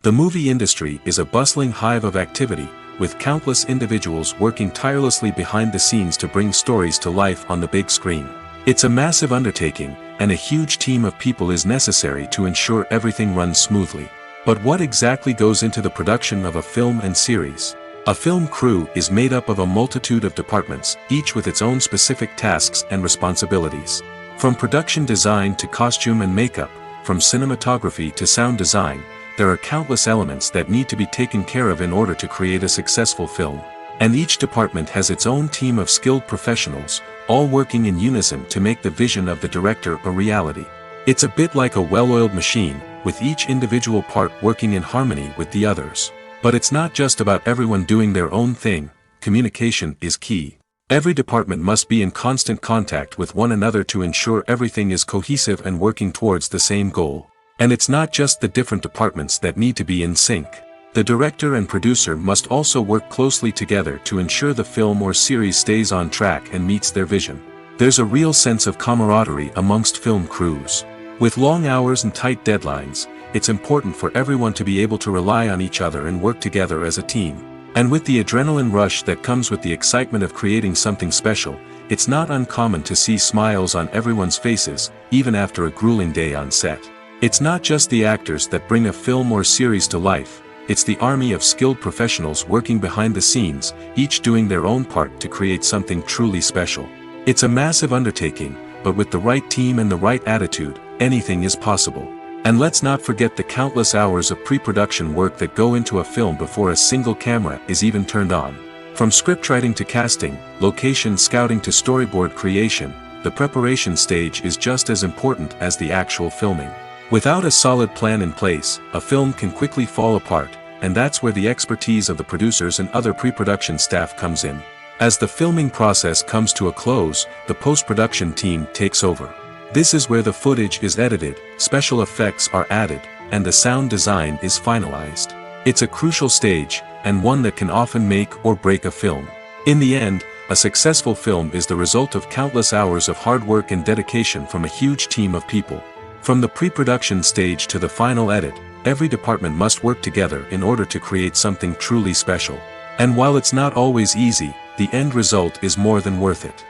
The movie industry is a bustling hive of activity, with countless individuals working tirelessly behind the scenes to bring stories to life on the big screen. It's a massive undertaking, and a huge team of people is necessary to ensure everything runs smoothly. But what exactly goes into the production of a film and series? A film crew is made up of a multitude of departments, each with its own specific tasks and responsibilities. From production design to costume and makeup, from cinematography to sound design, there are countless elements that need to be taken care of in order to create a successful film. And each department has its own team of skilled professionals, all working in unison to make the vision of the director a reality. It's a bit like a well-oiled machine, with each individual part working in harmony with the others. But it's not just about everyone doing their own thing. Communication is key. Every department must be in constant contact with one another to ensure everything is cohesive and working towards the same goal. And it's not just the different departments that need to be in sync. The director and producer must also work closely together to ensure the film or series stays on track and meets their vision. There's a real sense of camaraderie amongst film crews. With long hours and tight deadlines, it's important for everyone to be able to rely on each other and work together as a team. And with the adrenaline rush that comes with the excitement of creating something special, it's not uncommon to see smiles on everyone's faces, even after a grueling day on set. It's not just the actors that bring a film or series to life, it's the army of skilled professionals working behind the scenes, each doing their own part to create something truly special. It's a massive undertaking, but with the right team and the right attitude, anything is possible. And let's not forget the countless hours of pre-production work that go into a film before a single camera is even turned on. From scriptwriting to casting, location scouting to storyboard creation, the preparation stage is just as important as the actual filming. Without a solid plan in place, a film can quickly fall apart, and that's where the expertise of the producers and other pre-production staff comes in. As the filming process comes to a close, the post-production team takes over. This is where the footage is edited, special effects are added, and the sound design is finalized. It's a crucial stage, and one that can often make or break a film. In the end, a successful film is the result of countless hours of hard work and dedication from a huge team of people. From the pre-production stage to the final edit, every department must work together in order to create something truly special. And while it's not always easy, the end result is more than worth it.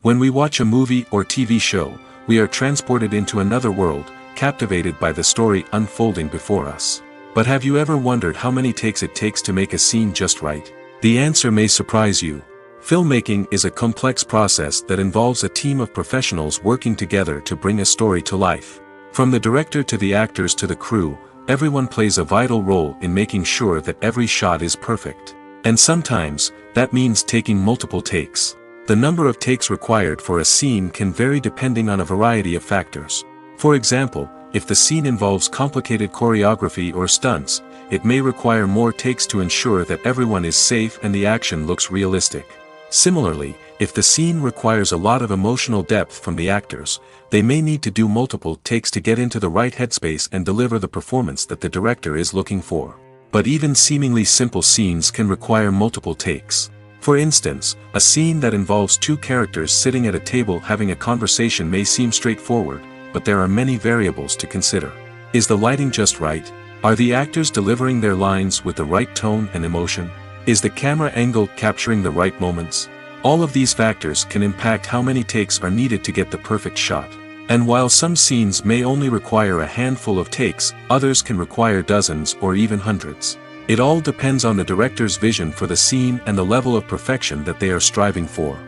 When we watch a movie or TV show, we are transported into another world, captivated by the story unfolding before us. But have you ever wondered how many takes it takes to make a scene just right? The answer may surprise you. Filmmaking is a complex process that involves a team of professionals working together to bring a story to life. From the director to the actors to the crew, everyone plays a vital role in making sure that every shot is perfect. And sometimes, that means taking multiple takes. The number of takes required for a scene can vary depending on a variety of factors. For example, if the scene involves complicated choreography or stunts, it may require more takes to ensure that everyone is safe and the action looks realistic. Similarly, if the scene requires a lot of emotional depth from the actors, they may need to do multiple takes to get into the right headspace and deliver the performance that the director is looking for. But even seemingly simple scenes can require multiple takes. For instance, a scene that involves two characters sitting at a table having a conversation may seem straightforward, but there are many variables to consider. Is the lighting just right? Are the actors delivering their lines with the right tone and emotion? Is the camera angle capturing the right moments? All of these factors can impact how many takes are needed to get the perfect shot. And while some scenes may only require a handful of takes, others can require dozens or even hundreds. It all depends on the director's vision for the scene and the level of perfection that they are striving for.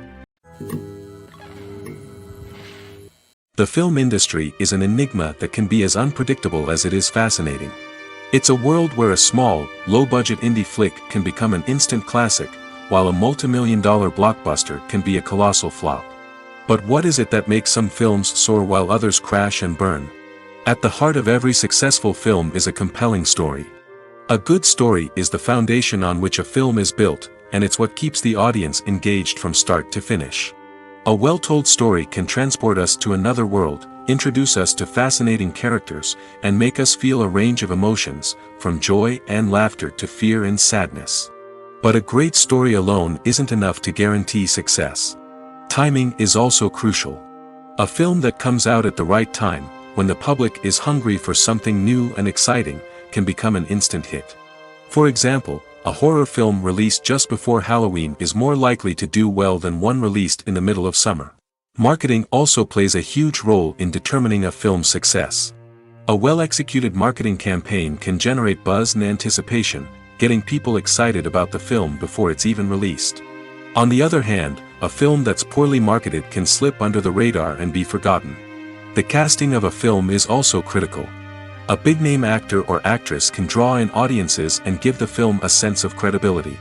The film industry is an enigma that can be as unpredictable as it is fascinating. It's a world where a small, low-budget indie flick can become an instant classic, while a multi-million-dollar blockbuster can be a colossal flop. But what is it that makes some films soar while others crash and burn? At the heart of every successful film is a compelling story. A good story is the foundation on which a film is built, and it's what keeps the audience engaged from start to finish. A well-told story can transport us to another world, introduce us to fascinating characters, and make us feel a range of emotions, from joy and laughter to fear and sadness. But a great story alone isn't enough to guarantee success. Timing is also crucial. A film that comes out at the right time, when the public is hungry for something new and exciting, can become an instant hit. For example, a horror film released just before Halloween is more likely to do well than one released in the middle of summer. Marketing also plays a huge role in determining a film's success. A well-executed marketing campaign can generate buzz and anticipation, getting people excited about the film before it's even released. On the other hand, a film that's poorly marketed can slip under the radar and be forgotten. The casting of a film is also critical. A big-name actor or actress can draw in audiences and give the film a sense of credibility.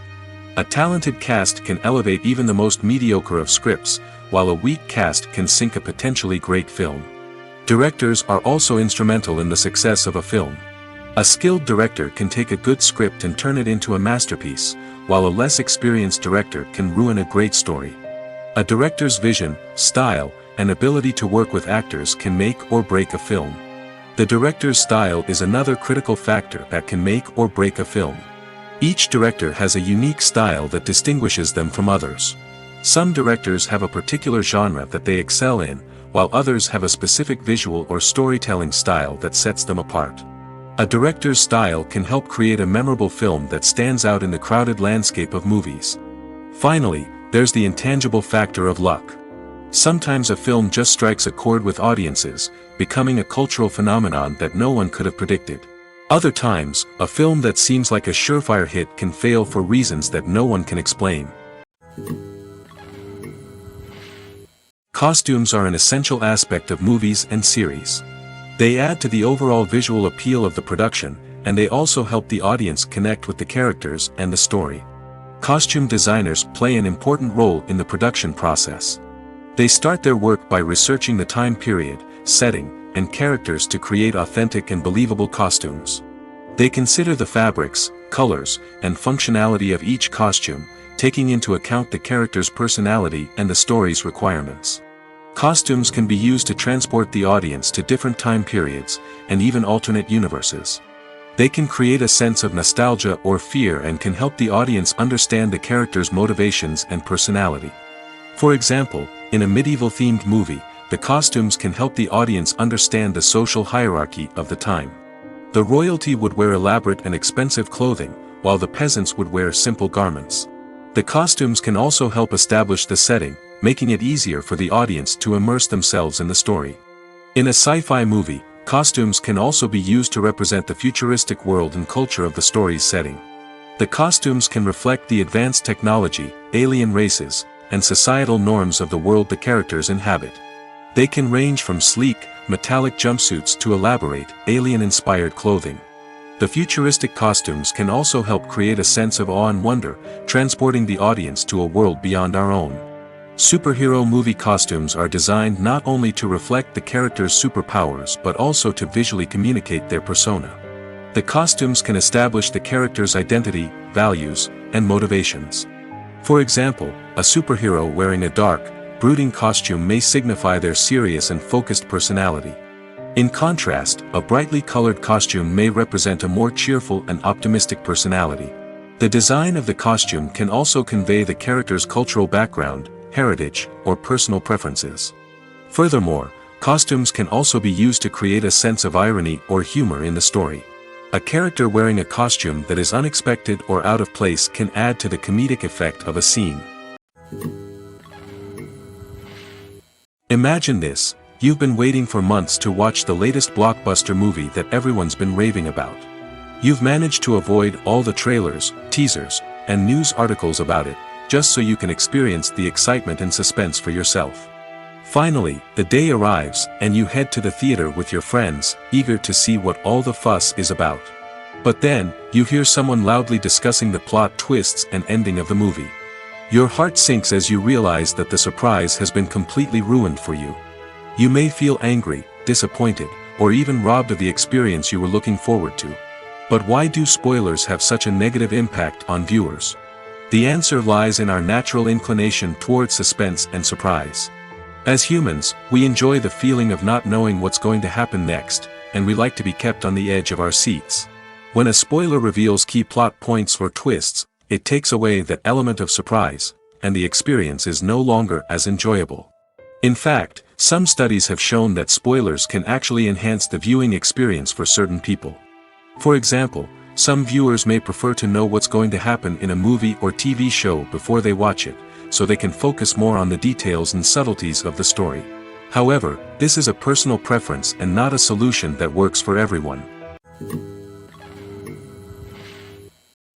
A talented cast can elevate even the most mediocre of scripts, while a weak cast can sink a potentially great film. Directors are also instrumental in the success of a film. A skilled director can take a good script and turn it into a masterpiece, while a less experienced director can ruin a great story. A director's vision, style, and ability to work with actors can make or break a film. The director's style is another critical factor that can make or break a film. Each director has a unique style that distinguishes them from others. Some directors have a particular genre that they excel in, while others have a specific visual or storytelling style that sets them apart. A director's style can help create a memorable film that stands out in the crowded landscape of movies. Finally, there's the intangible factor of luck. Sometimes a film just strikes a chord with audiences, becoming a cultural phenomenon that no one could have predicted. Other times, a film that seems like a surefire hit can fail for reasons that no one can explain. Costumes are an essential aspect of movies and series. They add to the overall visual appeal of the production, and they also help the audience connect with the characters and the story. Costume designers play an important role in the production process. They start their work by researching the time period, setting, and characters to create authentic and believable costumes. They consider the fabrics, colors, and functionality of each costume, taking into account the character's personality and the story's requirements. Costumes can be used to transport the audience to different time periods, and even alternate universes. They can create a sense of nostalgia or fear and can help the audience understand the character's motivations and personality. For example, in a medieval-themed movie, the costumes can help the audience understand the social hierarchy of the time. The royalty would wear elaborate and expensive clothing, while the peasants would wear simple garments. The costumes can also help establish the setting, making it easier for the audience to immerse themselves in the story. In a sci-fi movie, costumes can also be used to represent the futuristic world and culture of the story's setting. The costumes can reflect the advanced technology, alien races, and societal norms of the world the characters inhabit. They can range from sleek, metallic jumpsuits to elaborate, alien-inspired clothing. The futuristic costumes can also help create a sense of awe and wonder, transporting the audience to a world beyond our own. Superhero movie costumes are designed not only to reflect the character's superpowers but also to visually communicate their persona. The costumes can establish the character's identity, values, and motivations. For example, a superhero wearing a dark, brooding costume may signify their serious and focused personality. In contrast, a brightly colored costume may represent a more cheerful and optimistic personality. The design of the costume can also convey the character's cultural background, heritage, or personal preferences. Furthermore, costumes can also be used to create a sense of irony or humor in the story. A character wearing a costume that is unexpected or out of place can add to the comedic effect of a scene. Imagine this: you've been waiting for months to watch the latest blockbuster movie that everyone's been raving about. You've managed to avoid all the trailers, teasers, and news articles about it, just so you can experience the excitement and suspense for yourself. Finally, the day arrives, and you head to the theater with your friends, eager to see what all the fuss is about. But then, you hear someone loudly discussing the plot twists and ending of the movie. Your heart sinks as you realize that the surprise has been completely ruined for you. You may feel angry, disappointed, or even robbed of the experience you were looking forward to. But why do spoilers have such a negative impact on viewers? The answer lies in our natural inclination toward suspense and surprise. As humans, we enjoy the feeling of not knowing what's going to happen next, and we like to be kept on the edge of our seats. When a spoiler reveals key plot points or twists, it takes away that element of surprise, and the experience is no longer as enjoyable. In fact, some studies have shown that spoilers can actually enhance the viewing experience for certain people. For example, some viewers may prefer to know what's going to happen in a movie or TV show before they watch it, so they can focus more on the details and subtleties of the story. However, this is a personal preference and not a solution that works for everyone.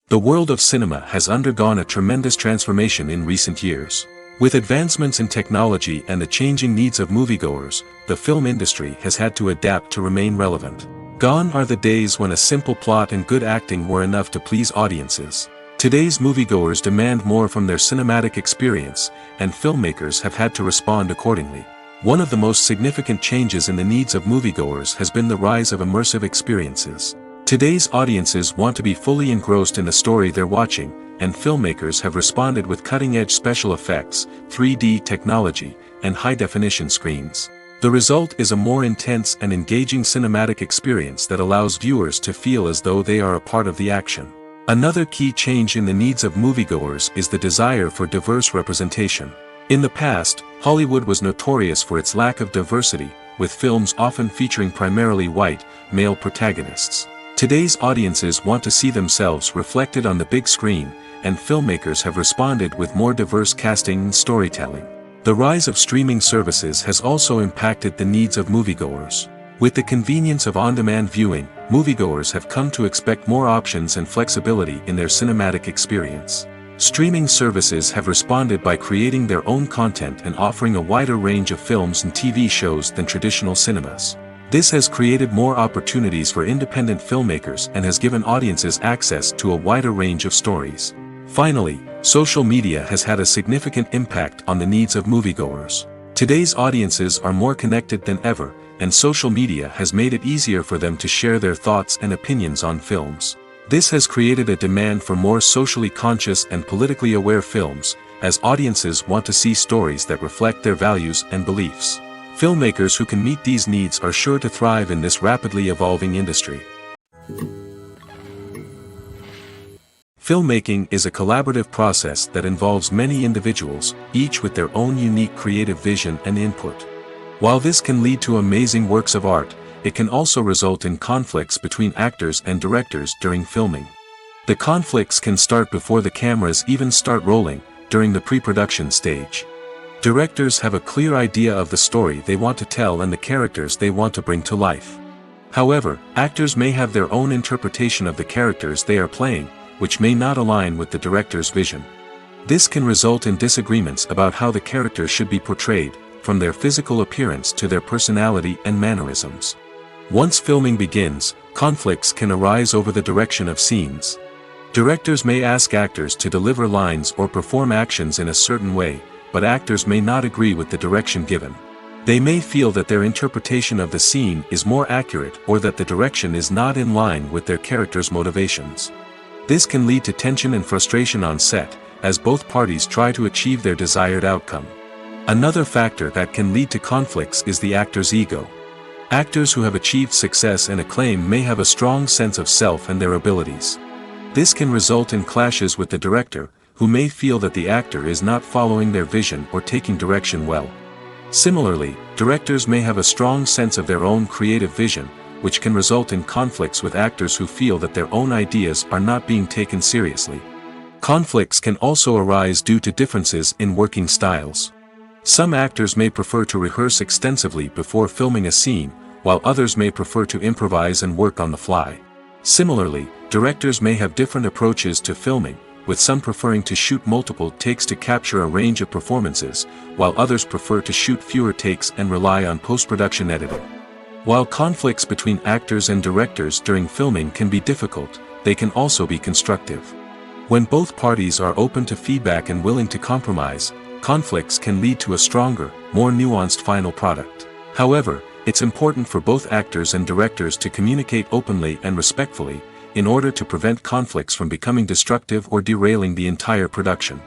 The world of cinema has undergone a tremendous transformation in recent years. With advancements in technology and the changing needs of moviegoers, the film industry has had to adapt to remain relevant. Gone are the days when a simple plot and good acting were enough to please audiences. Today's moviegoers demand more from their cinematic experience, and filmmakers have had to respond accordingly. One of the most significant changes in the needs of moviegoers has been the rise of immersive experiences. Today's audiences want to be fully engrossed in the story they're watching, and filmmakers have responded with cutting-edge special effects, 3D technology, and high-definition screens. The result is a more intense and engaging cinematic experience that allows viewers to feel as though they are a part of the action. Another key change in the needs of moviegoers is the desire for diverse representation. In the past, Hollywood was notorious for its lack of diversity, with films often featuring primarily white, male protagonists. Today's audiences want to see themselves reflected on the big screen, and filmmakers have responded with more diverse casting and storytelling. The rise of streaming services has also impacted the needs of moviegoers. With the convenience of on-demand viewing, moviegoers have come to expect more options and flexibility in their cinematic experience. Streaming services have responded by creating their own content and offering a wider range of films and TV shows than traditional cinemas. This has created more opportunities for independent filmmakers and has given audiences access to a wider range of stories. Finally, social media has had a significant impact on the needs of moviegoers. Today's audiences are more connected than ever, and social media has made it easier for them to share their thoughts and opinions on films. This has created a demand for more socially conscious and politically aware films, as audiences want to see stories that reflect their values and beliefs. Filmmakers who can meet these needs are sure to thrive in this rapidly evolving industry. Filmmaking is a collaborative process that involves many individuals, each with their own unique creative vision and input. While this can lead to amazing works of art, it can also result in conflicts between actors and directors during filming. The conflicts can start before the cameras even start rolling, during the pre-production stage. Directors have a clear idea of the story they want to tell and the characters they want to bring to life. However, actors may have their own interpretation of the characters they are playing, which may not align with the director's vision. This can result in disagreements about how the characters should be portrayed, from their physical appearance to their personality and mannerisms. Once filming begins, conflicts can arise over the direction of scenes. Directors may ask actors to deliver lines or perform actions in a certain way, but actors may not agree with the direction given. They may feel that their interpretation of the scene is more accurate or that the direction is not in line with their character's motivations. This can lead to tension and frustration on set, as both parties try to achieve their desired outcome. Another factor that can lead to conflicts is the actor's ego. Actors who have achieved success and acclaim may have a strong sense of self and their abilities. This can result in clashes with the director, who may feel that the actor is not following their vision or taking direction well. Similarly, directors may have a strong sense of their own creative vision, which can result in conflicts with actors who feel that their own ideas are not being taken seriously. Conflicts can also arise due to differences in working styles. Some actors may prefer to rehearse extensively before filming a scene, while others may prefer to improvise and work on the fly. Similarly, directors may have different approaches to filming, with some preferring to shoot multiple takes to capture a range of performances, while others prefer to shoot fewer takes and rely on post-production editing. While conflicts between actors and directors during filming can be difficult, they can also be constructive. When both parties are open to feedback and willing to compromise, conflicts can lead to a stronger, more nuanced final product. However, it's important for both actors and directors to communicate openly and respectfully, in order to prevent conflicts from becoming destructive or derailing the entire production.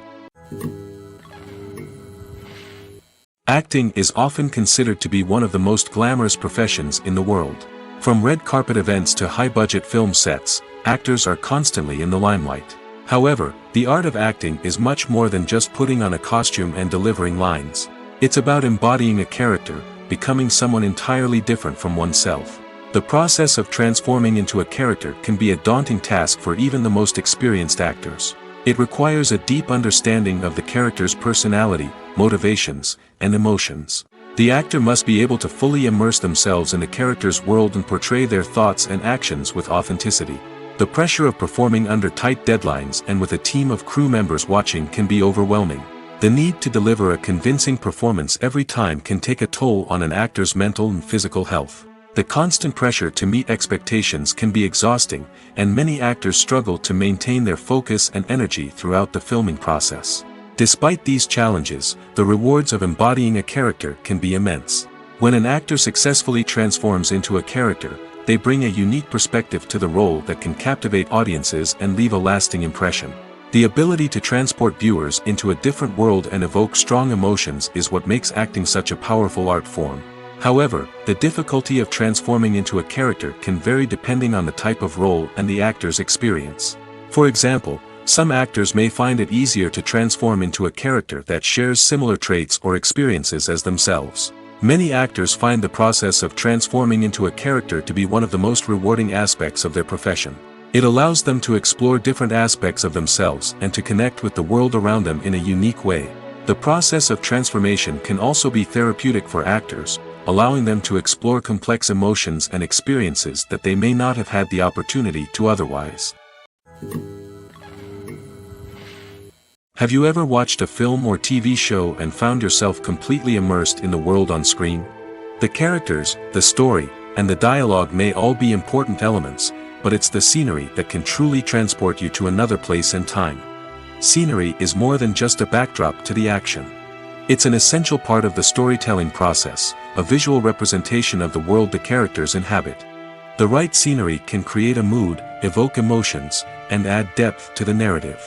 Acting is often considered to be one of the most glamorous professions in the world. From red carpet events to high-budget film sets, actors are constantly in the limelight. However, the art of acting is much more than just putting on a costume and delivering lines. It's about embodying a character, becoming someone entirely different from oneself. The process of transforming into a character can be a daunting task for even the most experienced actors. It requires a deep understanding of the character's personality, motivations, and emotions. The actor must be able to fully immerse themselves in the character's world and portray their thoughts and actions with authenticity. The pressure of performing under tight deadlines and with a team of crew members watching can be overwhelming. The need to deliver a convincing performance every time can take a toll on an actor's mental and physical health. The constant pressure to meet expectations can be exhausting, and many actors struggle to maintain their focus and energy throughout the filming process. Despite these challenges, the rewards of embodying a character can be immense. When an actor successfully transforms into a character, they bring a unique perspective to the role that can captivate audiences and leave a lasting impression. The ability to transport viewers into a different world and evoke strong emotions is what makes acting such a powerful art form. However, the difficulty of transforming into a character can vary depending on the type of role and the actor's experience. For example, some actors may find it easier to transform into a character that shares similar traits or experiences as themselves. Many actors find the process of transforming into a character to be one of the most rewarding aspects of their profession. It allows them to explore different aspects of themselves and to connect with the world around them in a unique way. The process of transformation can also be therapeutic for actors, allowing them to explore complex emotions and experiences that they may not have had the opportunity to otherwise. Have you ever watched a film or TV show and found yourself completely immersed in the world on screen? The characters, the story, and the dialogue may all be important elements, but it's the scenery that can truly transport you to another place and time. Scenery is more than just a backdrop to the action. It's an essential part of the storytelling process, a visual representation of the world the characters inhabit. The right scenery can create a mood, evoke emotions, and add depth to the narrative.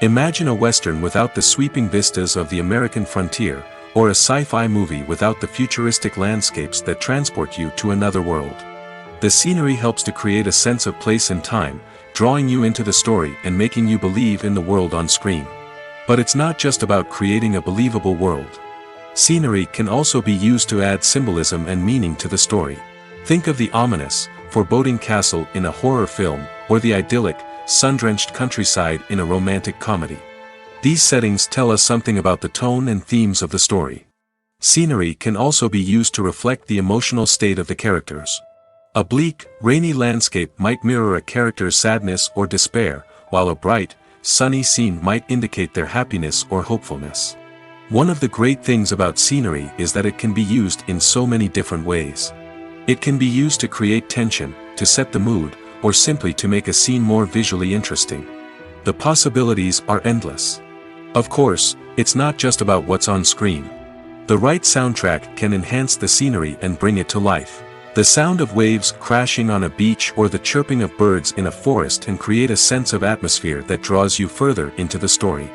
Imagine a Western without the sweeping vistas of the American frontier, or a sci-fi movie without the futuristic landscapes that transport you to another world. The scenery helps to create a sense of place and time, drawing you into the story and making you believe in the world on screen. But it's not just about creating a believable world. Scenery can also be used to add symbolism and meaning to the story. Think of the ominous, foreboding castle in a horror film, or the idyllic, sun-drenched countryside in a romantic comedy. These settings tell us something about the tone and themes of the story. Scenery can also be used to reflect the emotional state of the characters. A bleak, rainy landscape might mirror a character's sadness or despair, while a bright, sunny scene might indicate their happiness or hopefulness. One of the great things about scenery is that it can be used in so many different ways. It can be used to create tension, to set the mood, or simply to make a scene more visually interesting. The possibilities are endless. Of course, it's not just about what's on screen. The right soundtrack can enhance the scenery and bring it to life. The sound of waves crashing on a beach or the chirping of birds in a forest can create a sense of atmosphere that draws you further into the story.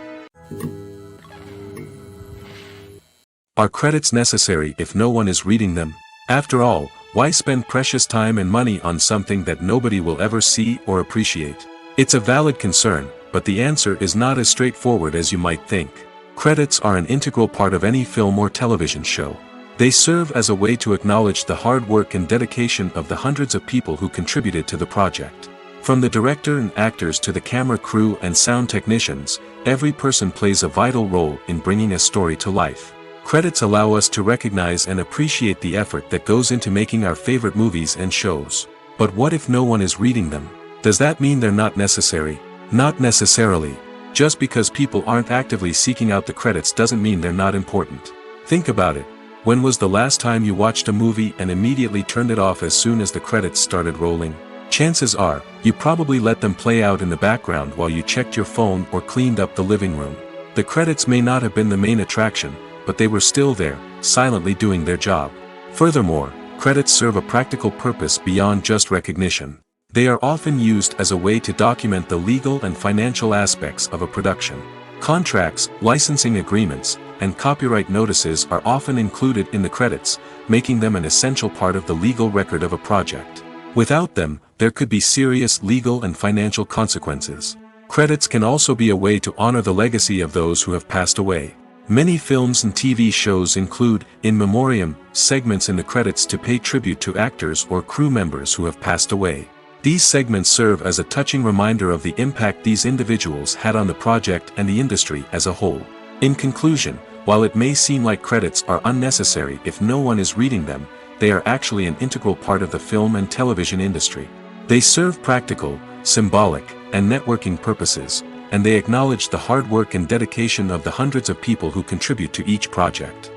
Are credits necessary if no one is reading them? After all, why spend precious time and money on something that nobody will ever see or appreciate? It's a valid concern, but the answer is not as straightforward as you might think. Credits are an integral part of any film or television show. They serve as a way to acknowledge the hard work and dedication of the hundreds of people who contributed to the project. From the director and actors to the camera crew and sound technicians, every person plays a vital role in bringing a story to life. Credits allow us to recognize and appreciate the effort that goes into making our favorite movies and shows. But what if no one is reading them? Does that mean they're not necessary? Not necessarily. Just because people aren't actively seeking out the credits doesn't mean they're not important. Think about it. When was the last time you watched a movie and immediately turned it off as soon as the credits started rolling? Chances are, you probably let them play out in the background while you checked your phone or cleaned up the living room. The credits may not have been the main attraction, but they were still there, silently doing their job. Furthermore, credits serve a practical purpose beyond just recognition. They are often used as a way to document the legal and financial aspects of a production. Contracts, licensing agreements, and copyright notices are often included in the credits, making them an essential part of the legal record of a project. Without them, there could be serious legal and financial consequences. Credits can also be a way to honor the legacy of those who have passed away. Many films and TV shows include, in memoriam, segments in the credits to pay tribute to actors or crew members who have passed away. These segments serve as a touching reminder of the impact these individuals had on the project and the industry as a whole. In conclusion, while it may seem like credits are unnecessary if no one is reading them, they are actually an integral part of the film and television industry. They serve practical, symbolic, and networking purposes, and they acknowledge the hard work and dedication of the hundreds of people who contribute to each project.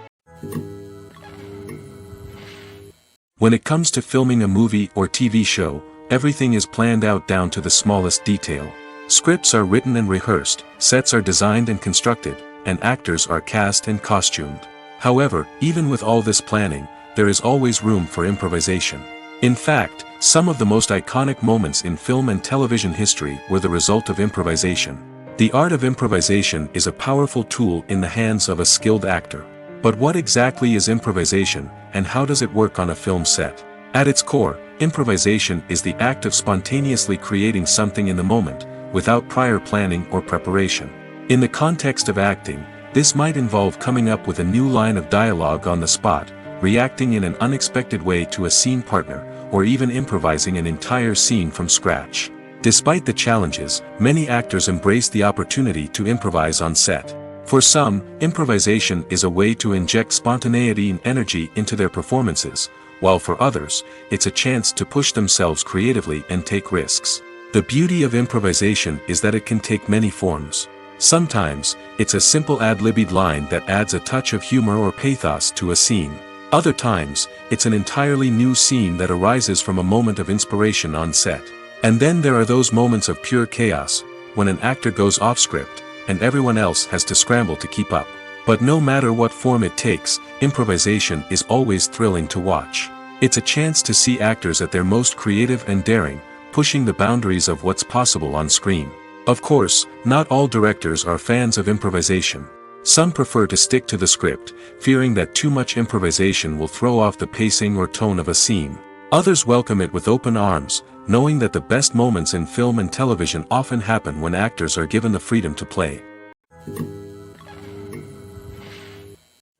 When it comes to filming a movie or TV show, everything is planned out down to the smallest detail. Scripts are written and rehearsed, sets are designed and constructed, and actors are cast and costumed. However, even with all this planning, there is always room for improvisation. In fact, some of the most iconic moments in film and television history were the result of improvisation. The art of improvisation is a powerful tool in the hands of a skilled actor. But what exactly is improvisation, and how does it work on a film set? At its core, improvisation is the act of spontaneously creating something in the moment, without prior planning or preparation. In the context of acting, this might involve coming up with a new line of dialogue on the spot, reacting in an unexpected way to a scene partner, or even improvising an entire scene from scratch. Despite the challenges, many actors embrace the opportunity to improvise on set. For some, improvisation is a way to inject spontaneity and energy into their performances, while for others, it's a chance to push themselves creatively and take risks. The beauty of improvisation is that it can take many forms. Sometimes, it's a simple ad-libbed line that adds a touch of humor or pathos to a scene. Other times, it's an entirely new scene that arises from a moment of inspiration on set. And then there are those moments of pure chaos, when an actor goes off script, and everyone else has to scramble to keep up. But no matter what form it takes, improvisation is always thrilling to watch. It's a chance to see actors at their most creative and daring, pushing the boundaries of what's possible on screen. Of course, not all directors are fans of improvisation. Some prefer to stick to the script, fearing that too much improvisation will throw off the pacing or tone of a scene. Others welcome it with open arms, knowing that the best moments in film and television often happen when actors are given the freedom to play.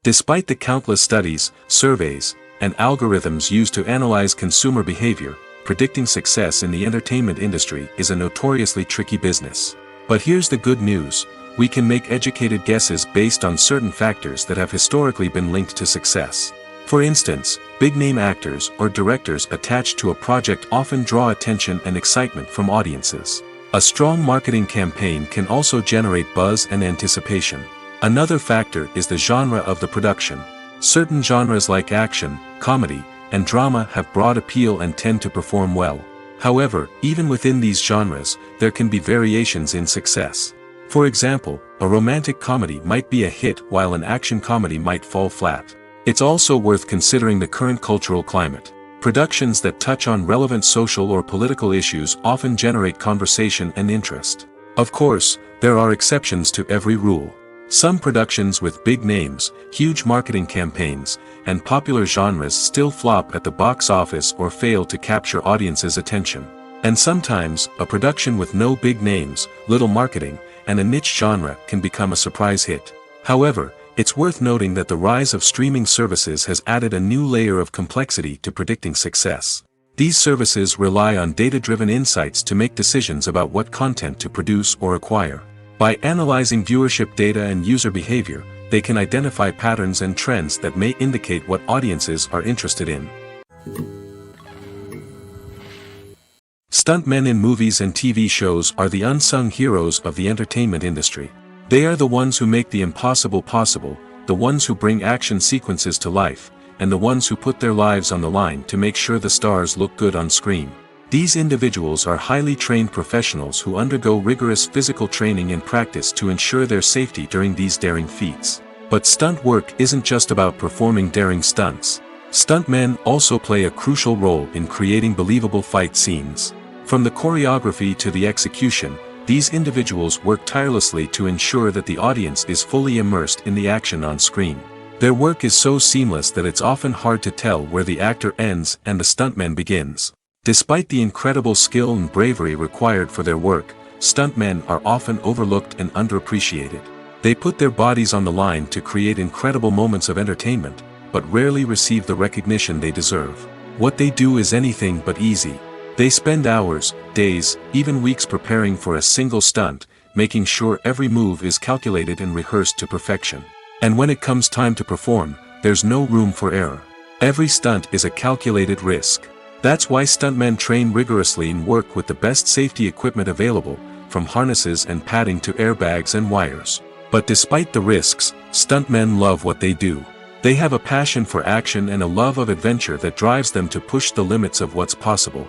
Despite the countless studies, surveys, and algorithms used to analyze consumer behavior, predicting success in the entertainment industry is a notoriously tricky business. But here's the good news: we can make educated guesses based on certain factors that have historically been linked to success. For instance, big-name actors or directors attached to a project often draw attention and excitement from audiences. A strong marketing campaign can also generate buzz and anticipation. Another factor is the genre of the production. Certain genres like action, comedy, and drama have broad appeal and tend to perform well. However, even within these genres, there can be variations in success. For example, a romantic comedy might be a hit while an action comedy might fall flat. It's also worth considering the current cultural climate. Productions that touch on relevant social or political issues often generate conversation and interest. Of course, there are exceptions to every rule. Some productions with big names, huge marketing campaigns, and popular genres still flop at the box office or fail to capture audiences' attention. And sometimes, a production with no big names, little marketing, and a niche genre can become a surprise hit. However, it's worth noting that the rise of streaming services has added a new layer of complexity to predicting success. These services rely on data-driven insights to make decisions about what content to produce or acquire. By analyzing viewership data and user behavior, they can identify patterns and trends that may indicate what audiences are interested in. Stuntmen in movies and TV shows are the unsung heroes of the entertainment industry. They are the ones who make the impossible possible, the ones who bring action sequences to life, and the ones who put their lives on the line to make sure the stars look good on screen. These individuals are highly trained professionals who undergo rigorous physical training and practice to ensure their safety during these daring feats. But stunt work isn't just about performing daring stunts. Stuntmen also play a crucial role in creating believable fight scenes. From the choreography to the execution, these individuals work tirelessly to ensure that the audience is fully immersed in the action on screen. Their work is so seamless that it's often hard to tell where the actor ends and the stuntman begins. Despite the incredible skill and bravery required for their work, stuntmen are often overlooked and underappreciated. They put their bodies on the line to create incredible moments of entertainment, but rarely receive the recognition they deserve. What they do is anything but easy. They spend hours, days, even weeks preparing for a single stunt, making sure every move is calculated and rehearsed to perfection. And when it comes time to perform, there's no room for error. Every stunt is a calculated risk. That's why stuntmen train rigorously and work with the best safety equipment available, from harnesses and padding to airbags and wires. But despite the risks, stuntmen love what they do. They have a passion for action and a love of adventure that drives them to push the limits of what's possible.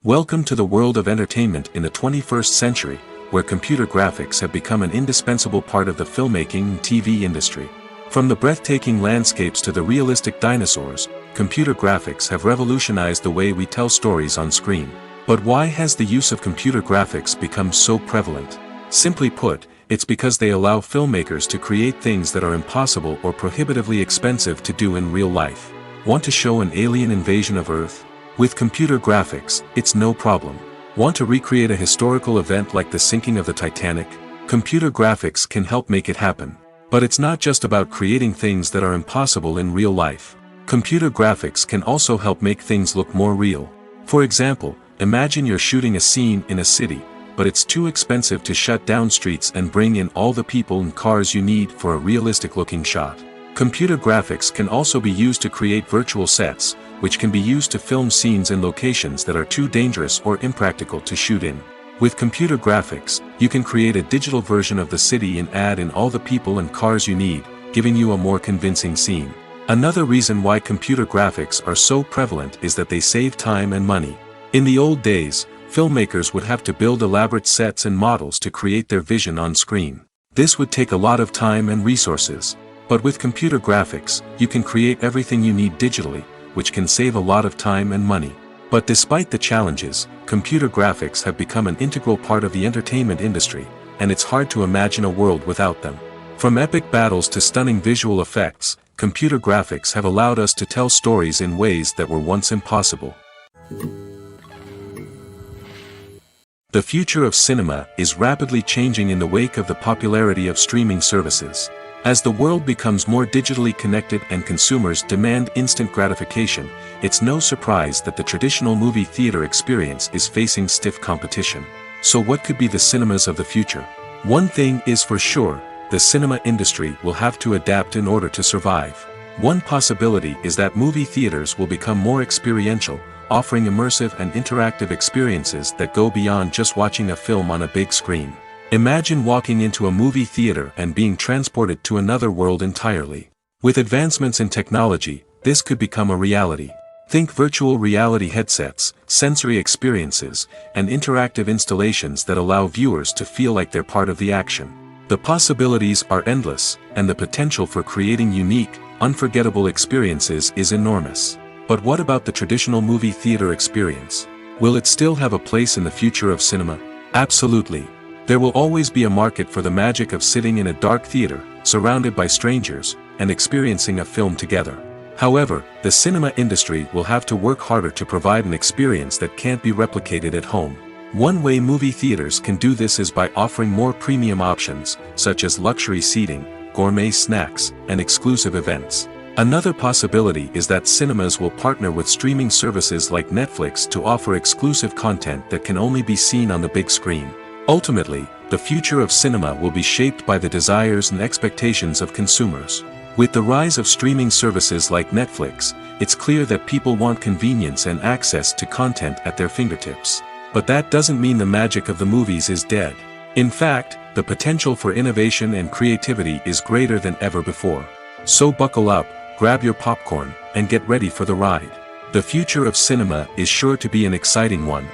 Welcome to the world of entertainment in the 21st century, where computer graphics have become an indispensable part of the filmmaking and TV industry. From the breathtaking landscapes to the realistic dinosaurs, computer graphics have revolutionized the way we tell stories on screen. But why has the use of computer graphics become so prevalent? Simply put, it's because they allow filmmakers to create things that are impossible or prohibitively expensive to do in real life. Want to show an alien invasion of Earth? With computer graphics, it's no problem. Want to recreate a historical event like the sinking of the Titanic? Computer graphics can help make it happen. But it's not just about creating things that are impossible in real life. Computer graphics can also help make things look more real. For example, imagine you're shooting a scene in a city, but it's too expensive to shut down streets and bring in all the people and cars you need for a realistic-looking shot. Computer graphics can also be used to create virtual sets, which can be used to film scenes in locations that are too dangerous or impractical to shoot in. With computer graphics, you can create a digital version of the city and add in all the people and cars you need, giving you a more convincing scene. Another reason why computer graphics are so prevalent is that they save time and money. In the old days, filmmakers would have to build elaborate sets and models to create their vision on screen. This would take a lot of time and resources. But with computer graphics, you can create everything you need digitally, which can save a lot of time and money. But despite the challenges, computer graphics have become an integral part of the entertainment industry, and it's hard to imagine a world without them. From epic battles to stunning visual effects, computer graphics have allowed us to tell stories in ways that were once impossible. The future of cinema is rapidly changing in the wake of the popularity of streaming services. As the world becomes more digitally connected and consumers demand instant gratification, it's no surprise that the traditional movie theater experience is facing stiff competition. So what could be the cinemas of the future? One thing is for sure, the cinema industry will have to adapt in order to survive. One possibility is that movie theaters will become more experiential, offering immersive and interactive experiences that go beyond just watching a film on a big screen. Imagine walking into a movie theater and being transported to another world entirely. With advancements in technology, this could become a reality. Think virtual reality headsets, sensory experiences, and interactive installations that allow viewers to feel like they're part of the action. The possibilities are endless, and the potential for creating unique, unforgettable experiences is enormous. But what about the traditional movie theater experience? Will it still have a place in the future of cinema? Absolutely. There will always be a market for the magic of sitting in a dark theater, surrounded by strangers, and experiencing a film together. However, the cinema industry will have to work harder to provide an experience that can't be replicated at home. One way movie theaters can do this is by offering more premium options, such as luxury seating, gourmet snacks, and exclusive events. Another possibility is that cinemas will partner with streaming services like Netflix to offer exclusive content that can only be seen on the big screen. Ultimately, the future of cinema will be shaped by the desires and expectations of consumers. With the rise of streaming services like Netflix, it's clear that people want convenience and access to content at their fingertips. But that doesn't mean the magic of the movies is dead. In fact, the potential for innovation and creativity is greater than ever before. So buckle up, grab your popcorn, and get ready for the ride. The future of cinema is sure to be an exciting one.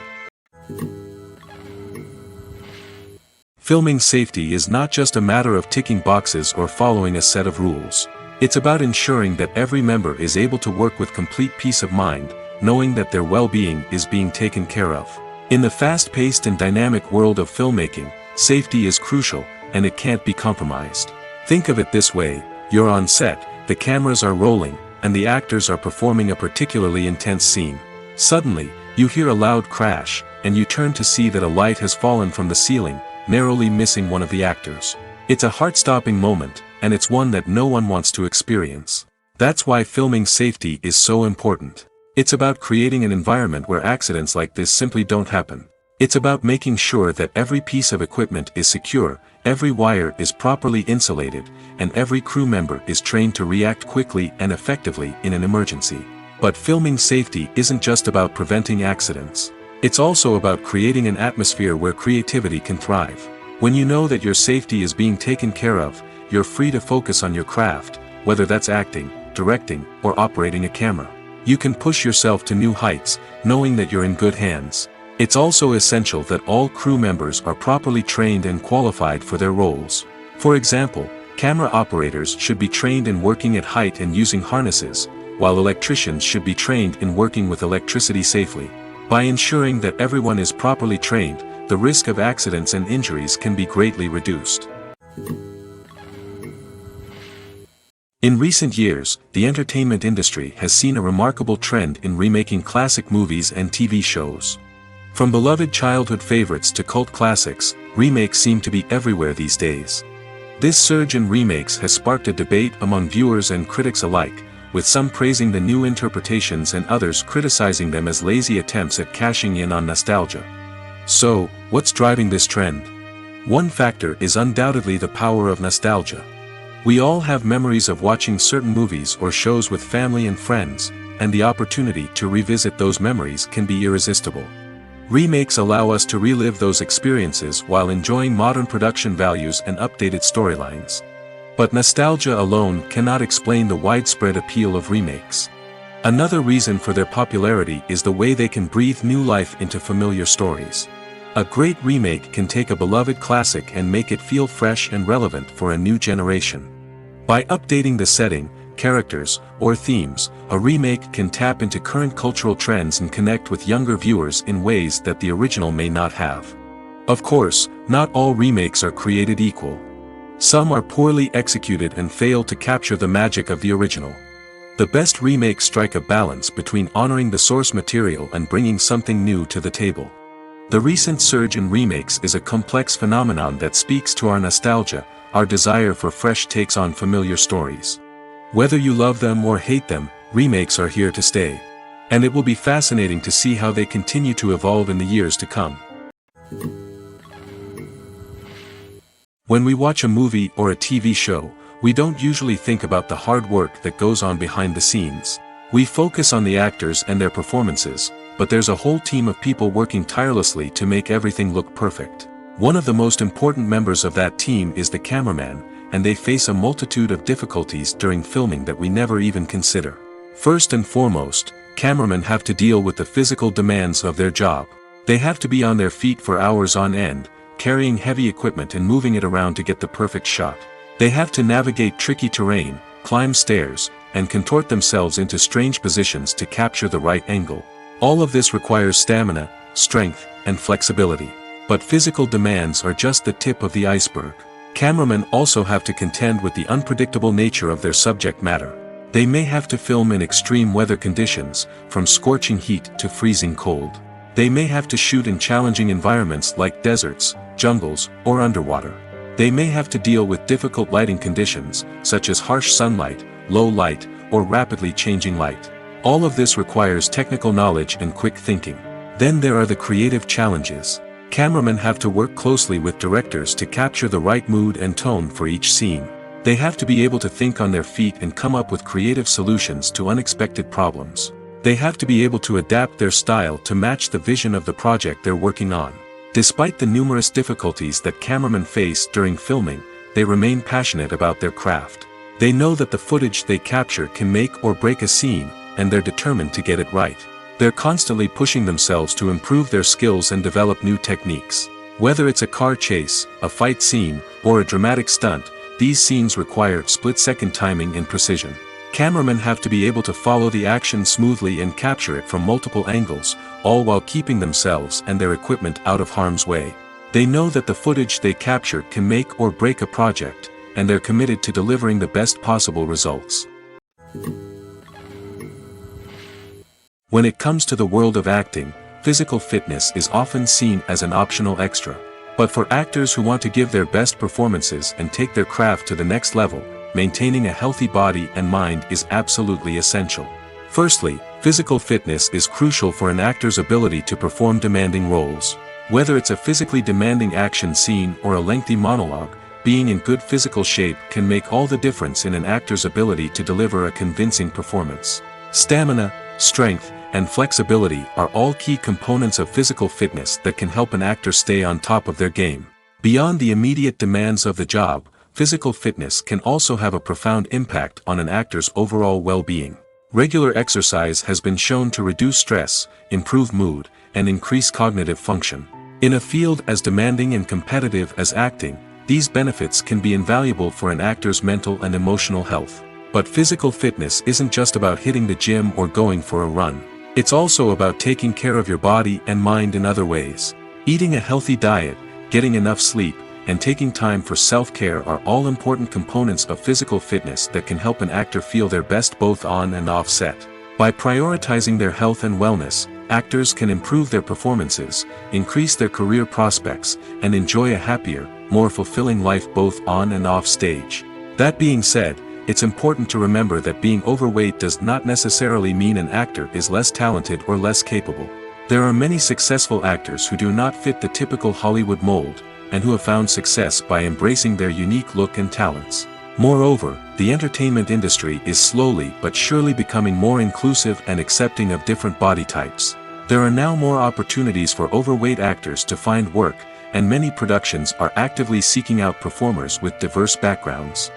Filming safety is not just a matter of ticking boxes or following a set of rules. It's about ensuring that every member is able to work with complete peace of mind, knowing that their well-being is being taken care of. In the fast-paced and dynamic world of filmmaking, safety is crucial, and it can't be compromised. Think of it this way: you're on set, the cameras are rolling, and the actors are performing a particularly intense scene. Suddenly, you hear a loud crash, and you turn to see that a light has fallen from the ceiling, narrowly missing one of the actors. It's a heart-stopping moment, and it's one that no one wants to experience. That's why filming safety is so important. It's about creating an environment where accidents like this simply don't happen. It's about making sure that every piece of equipment is secure, every wire is properly insulated, and every crew member is trained to react quickly and effectively in an emergency. But filming safety isn't just about preventing accidents. It's also about creating an atmosphere where creativity can thrive. When you know that your safety is being taken care of, you're free to focus on your craft, whether that's acting, directing, or operating a camera. You can push yourself to new heights, knowing that you're in good hands. It's also essential that all crew members are properly trained and qualified for their roles. For example, camera operators should be trained in working at height and using harnesses, while electricians should be trained in working with electricity safely. By ensuring that everyone is properly trained, the risk of accidents and injuries can be greatly reduced. In recent years, the entertainment industry has seen a remarkable trend in remaking classic movies and TV shows. From beloved childhood favorites to cult classics, remakes seem to be everywhere these days. This surge in remakes has sparked a debate among viewers and critics alike, with some praising the new interpretations and others criticizing them as lazy attempts at cashing in on nostalgia. So, what's driving this trend? One factor is undoubtedly the power of nostalgia. We all have memories of watching certain movies or shows with family and friends, and the opportunity to revisit those memories can be irresistible. Remakes allow us to relive those experiences while enjoying modern production values and updated storylines. But nostalgia alone cannot explain the widespread appeal of remakes. Another reason for their popularity is the way they can breathe new life into familiar stories. A great remake can take a beloved classic and make it feel fresh and relevant for a new generation. By updating the setting, characters, or themes, a remake can tap into current cultural trends and connect with younger viewers in ways that the original may not have. Of course, not all remakes are created equal. Some are poorly executed and fail to capture the magic of the original. The best remakes strike a balance between honoring the source material and bringing something new to the table. The recent surge in remakes is a complex phenomenon that speaks to our nostalgia, our desire for fresh takes on familiar stories. Whether you love them or hate them, remakes are here to stay. And it will be fascinating to see how they continue to evolve in the years to come. When we watch a movie or a TV show, we don't usually think about the hard work that goes on behind the scenes. We focus on the actors and their performances, but there's a whole team of people working tirelessly to make everything look perfect. One of the most important members of that team is the cameraman, and they face a multitude of difficulties during filming that we never even consider. First and foremost, cameramen have to deal with the physical demands of their job. They have to be on their feet for hours on end, carrying heavy equipment and moving it around to get the perfect shot. They have to navigate tricky terrain, climb stairs, and contort themselves into strange positions to capture the right angle. All of this requires stamina, strength, and flexibility. But physical demands are just the tip of the iceberg. Cameramen also have to contend with the unpredictable nature of their subject matter. They may have to film in extreme weather conditions, from scorching heat to freezing cold. They may have to shoot in challenging environments like deserts, jungles, or underwater. They may have to deal with difficult lighting conditions, such as harsh sunlight, low light, or rapidly changing light. All of this requires technical knowledge and quick thinking. Then there are the creative challenges. Cameramen have to work closely with directors to capture the right mood and tone for each scene. They have to be able to think on their feet and come up with creative solutions to unexpected problems. They have to be able to adapt their style to match the vision of the project they're working on. Despite the numerous difficulties that cameramen face during filming, they remain passionate about their craft. They know that the footage they capture can make or break a scene, and they're determined to get it right. They're constantly pushing themselves to improve their skills and develop new techniques. Whether it's a car chase, a fight scene, or a dramatic stunt, these scenes require split-second timing and precision. Cameramen have to be able to follow the action smoothly and capture it from multiple angles, all while keeping themselves and their equipment out of harm's way. They know that the footage they capture can make or break a project, and they're committed to delivering the best possible results. When it comes to the world of acting, physical fitness is often seen as an optional extra. But for actors who want to give their best performances and take their craft to the next level, maintaining a healthy body and mind is absolutely essential. Firstly, physical fitness is crucial for an actor's ability to perform demanding roles. Whether it's a physically demanding action scene or a lengthy monologue, being in good physical shape can make all the difference in an actor's ability to deliver a convincing performance. Stamina, strength, and flexibility are all key components of physical fitness that can help an actor stay on top of their game. Beyond the immediate demands of the job, physical fitness can also have a profound impact on an actor's overall well-being. Regular exercise has been shown to reduce stress, improve mood, and increase cognitive function. In a field as demanding and competitive as acting, these benefits can be invaluable for an actor's mental and emotional health. But physical fitness isn't just about hitting the gym or going for a run. It's also about taking care of your body and mind in other ways. Eating a healthy diet, getting enough sleep, and taking time for self-care are all important components of physical fitness that can help an actor feel their best both on and off set. By prioritizing their health and wellness, actors can improve their performances, increase their career prospects, and enjoy a happier, more fulfilling life both on and off stage. That being said, it's important to remember that being overweight does not necessarily mean an actor is less talented or less capable. There are many successful actors who do not fit the typical Hollywood mold, and who have found success by embracing their unique look and talents. Moreover, the entertainment industry is slowly but surely becoming more inclusive and accepting of different body types. There are now more opportunities for overweight actors to find work, and many productions are actively seeking out performers with diverse backgrounds.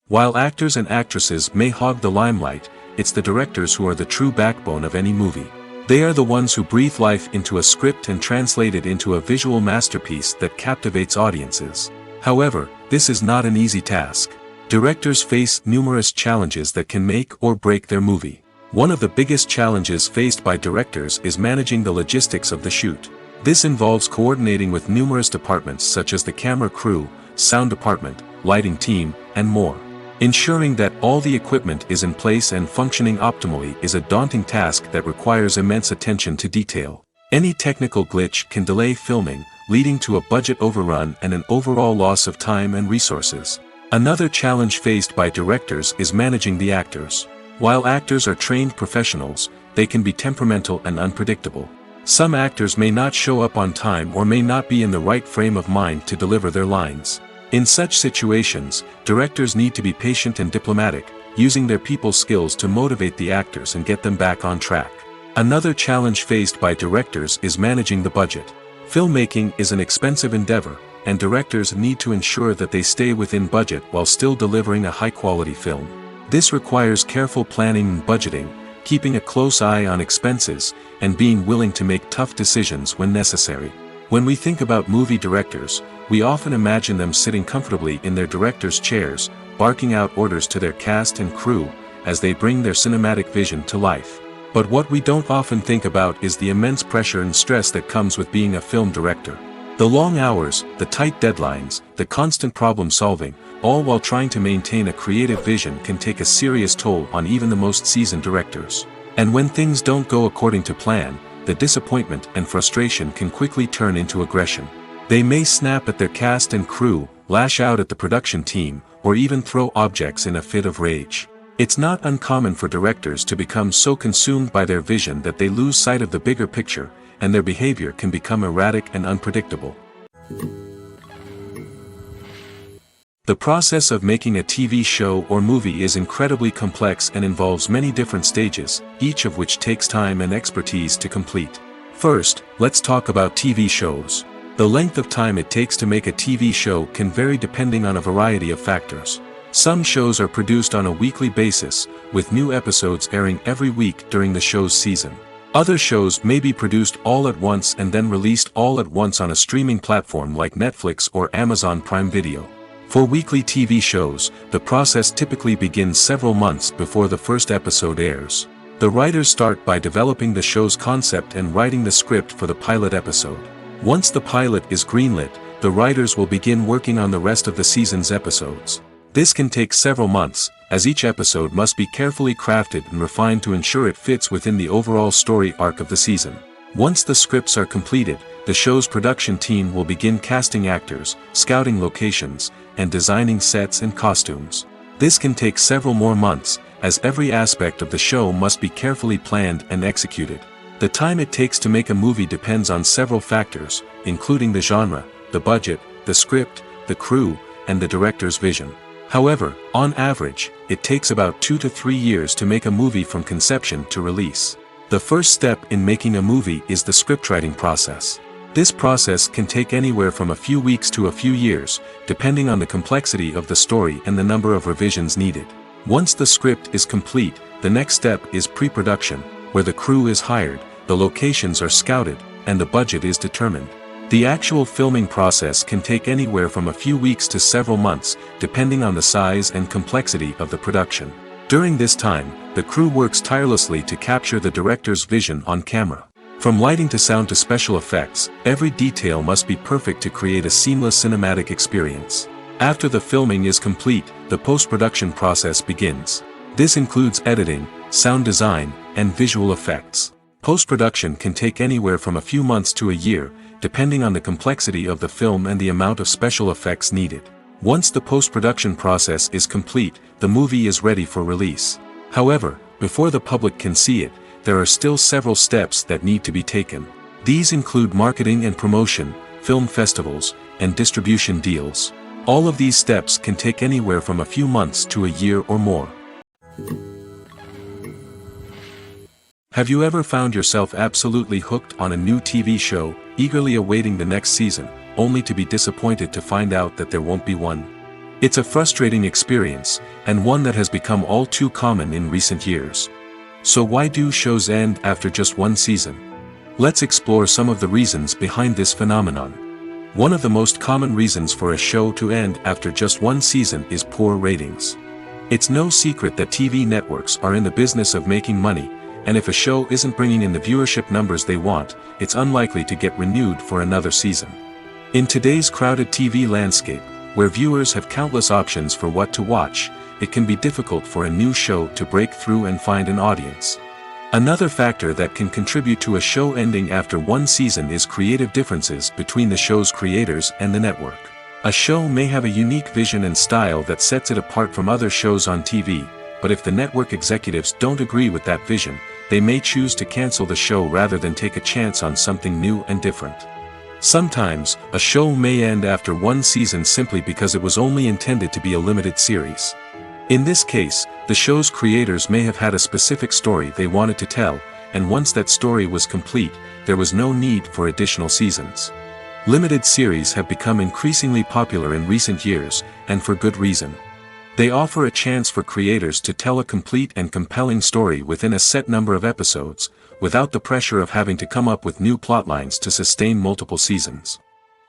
While actors and actresses may hog the limelight, it's the directors who are the true backbone of any movie. They are the ones who breathe life into a script and translate it into a visual masterpiece that captivates audiences. However, this is not an easy task. Directors face numerous challenges that can make or break their movie. One of the biggest challenges faced by directors is managing the logistics of the shoot. This involves coordinating with numerous departments such as the camera crew, sound department, lighting team, and more. Ensuring that all the equipment is in place and functioning optimally is a daunting task that requires immense attention to detail. Any technical glitch can delay filming, leading to a budget overrun and an overall loss of time and resources. Another challenge faced by directors is managing the actors. While actors are trained professionals, they can be temperamental and unpredictable. Some actors may not show up on time or may not be in the right frame of mind to deliver their lines. In such situations, directors need to be patient and diplomatic, using their people skills to motivate the actors and get them back on track. Another challenge faced by directors is managing the budget. Filmmaking is an expensive endeavor, and directors need to ensure that they stay within budget while still delivering a high-quality film. This requires careful planning and budgeting, keeping a close eye on expenses, and being willing to make tough decisions when necessary. When we think about movie directors, we often imagine them sitting comfortably in their director's chairs, barking out orders to their cast and crew, as they bring their cinematic vision to life. But what we don't often think about is the immense pressure and stress that comes with being a film director. The long hours, the tight deadlines, the constant problem solving, all while trying to maintain a creative vision can take a serious toll on even the most seasoned directors. And when things don't go according to plan, the disappointment and frustration can quickly turn into aggression. They may snap at their cast and crew, lash out at the production team, or even throw objects in a fit of rage. It's not uncommon for directors to become so consumed by their vision that they lose sight of the bigger picture, and their behavior can become erratic and unpredictable. The process of making a TV show or movie is incredibly complex and involves many different stages, each of which takes time and expertise to complete. First, let's talk about TV shows. The length of time it takes to make a TV show can vary depending on a variety of factors. Some shows are produced on a weekly basis, with new episodes airing every week during the show's season. Other shows may be produced all at once and then released all at once on a streaming platform like Netflix or Amazon Prime Video. For weekly TV shows, the process typically begins several months before the first episode airs. The writers start by developing the show's concept and writing the script for the pilot episode. Once the pilot is greenlit, the writers will begin working on the rest of the season's episodes. This can take several months, as each episode must be carefully crafted and refined to ensure it fits within the overall story arc of the season. Once the scripts are completed, the show's production team will begin casting actors, scouting locations, and designing sets and costumes. This can take several more months, as every aspect of the show must be carefully planned and executed. The time it takes to make a movie depends on several factors, including the genre, the budget, the script, the crew, and the director's vision. However, on average, it takes about 2 to 3 years to make a movie from conception to release. The first step in making a movie is the scriptwriting process. This process can take anywhere from a few weeks to a few years, depending on the complexity of the story and the number of revisions needed. Once the script is complete, the next step is pre-production, where the crew is hired, the locations are scouted, and the budget is determined. The actual filming process can take anywhere from a few weeks to several months, depending on the size and complexity of the production. During this time, the crew works tirelessly to capture the director's vision on camera. From lighting to sound to special effects, every detail must be perfect to create a seamless cinematic experience. After the filming is complete, the post-production process begins. This includes editing, sound design, and visual effects. Post-production can take anywhere from a few months to a year, depending on the complexity of the film and the amount of special effects needed. Once the post-production process is complete, the movie is ready for release. However, before the public can see it, there are still several steps that need to be taken. These include marketing and promotion, film festivals, and distribution deals. All of these steps can take anywhere from a few months to a year or more. Have you ever found yourself absolutely hooked on a new TV show, eagerly awaiting the next season, only to be disappointed to find out that there won't be one? It's a frustrating experience, and one that has become all too common in recent years. So why do shows end after just one season? Let's explore some of the reasons behind this phenomenon. One of the most common reasons for a show to end after just one season is poor ratings. It's no secret that TV networks are in the business of making money, and if a show isn't bringing in the viewership numbers they want, it's unlikely to get renewed for another season. In today's crowded TV landscape, where viewers have countless options for what to watch, it can be difficult for a new show to break through and find an audience. Another factor that can contribute to a show ending after one season is creative differences between the show's creators and the network. A show may have a unique vision and style that sets it apart from other shows on TV, but if the network executives don't agree with that vision, they may choose to cancel the show rather than take a chance on something new and different. Sometimes, a show may end after one season simply because it was only intended to be a limited series. In this case, the show's creators may have had a specific story they wanted to tell, and once that story was complete, there was no need for additional seasons. Limited series have become increasingly popular in recent years, and for good reason. They offer a chance for creators to tell a complete and compelling story within a set number of episodes, without the pressure of having to come up with new plotlines to sustain multiple seasons.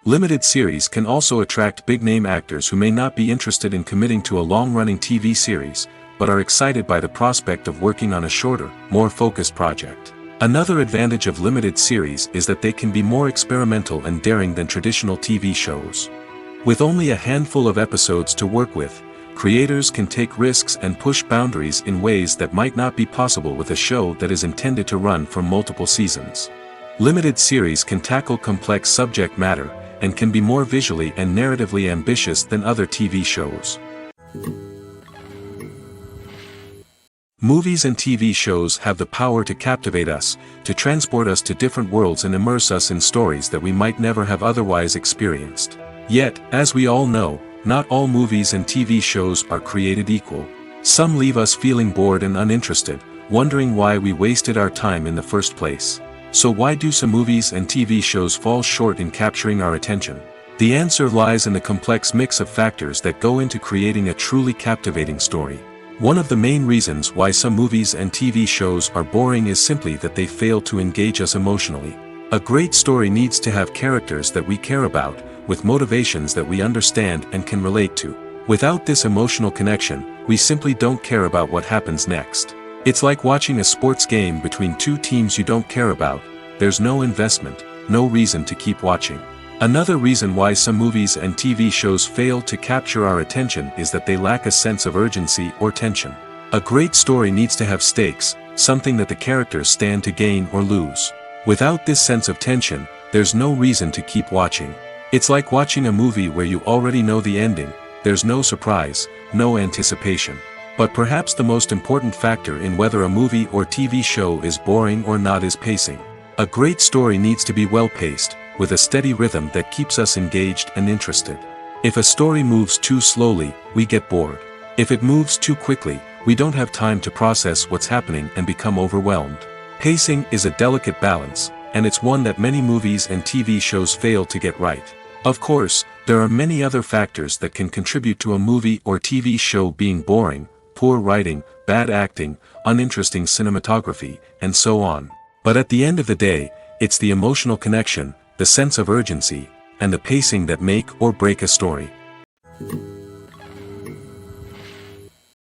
Limited series can also attract big-name actors who may not be interested in committing to a long-running TV series, but are excited by the prospect of working on a shorter, more focused project. Another advantage of limited series is that they can be more experimental and daring than traditional TV shows. With only a handful of episodes to work with, creators can take risks and push boundaries in ways that might not be possible with a show that is intended to run for multiple seasons. Limited series can tackle complex subject matter, and can be more visually and narratively ambitious than other TV shows. Movies and TV shows have the power to captivate us, to transport us to different worlds and immerse us in stories that we might never have otherwise experienced. Yet, as we all know, not all movies and TV shows are created equal. Some leave us feeling bored and uninterested, wondering why we wasted our time in the first place. So why do some movies and TV shows fall short in capturing our attention? The answer lies in the complex mix of factors that go into creating a truly captivating story. One of the main reasons why some movies and TV shows are boring is simply that they fail to engage us emotionally. A great story needs to have characters that we care about, with motivations that we understand and can relate to. Without this emotional connection, we simply don't care about what happens next. It's like watching a sports game between two teams you don't care about. There's no investment, no reason to keep watching. Another reason why some movies and TV shows fail to capture our attention is that they lack a sense of urgency or tension. A great story needs to have stakes, something that the characters stand to gain or lose. Without this sense of tension, there's no reason to keep watching. It's like watching a movie where you already know the ending. There's no surprise, no anticipation. But perhaps the most important factor in whether a movie or TV show is boring or not is pacing. A great story needs to be well-paced, with a steady rhythm that keeps us engaged and interested. If a story moves too slowly, we get bored. If it moves too quickly, we don't have time to process what's happening and become overwhelmed. Pacing is a delicate balance, and it's one that many movies and TV shows fail to get right. Of course, there are many other factors that can contribute to a movie or TV show being boring: poor writing, bad acting, uninteresting cinematography, and so on. But at the end of the day, it's the emotional connection, the sense of urgency, and the pacing that make or break a story.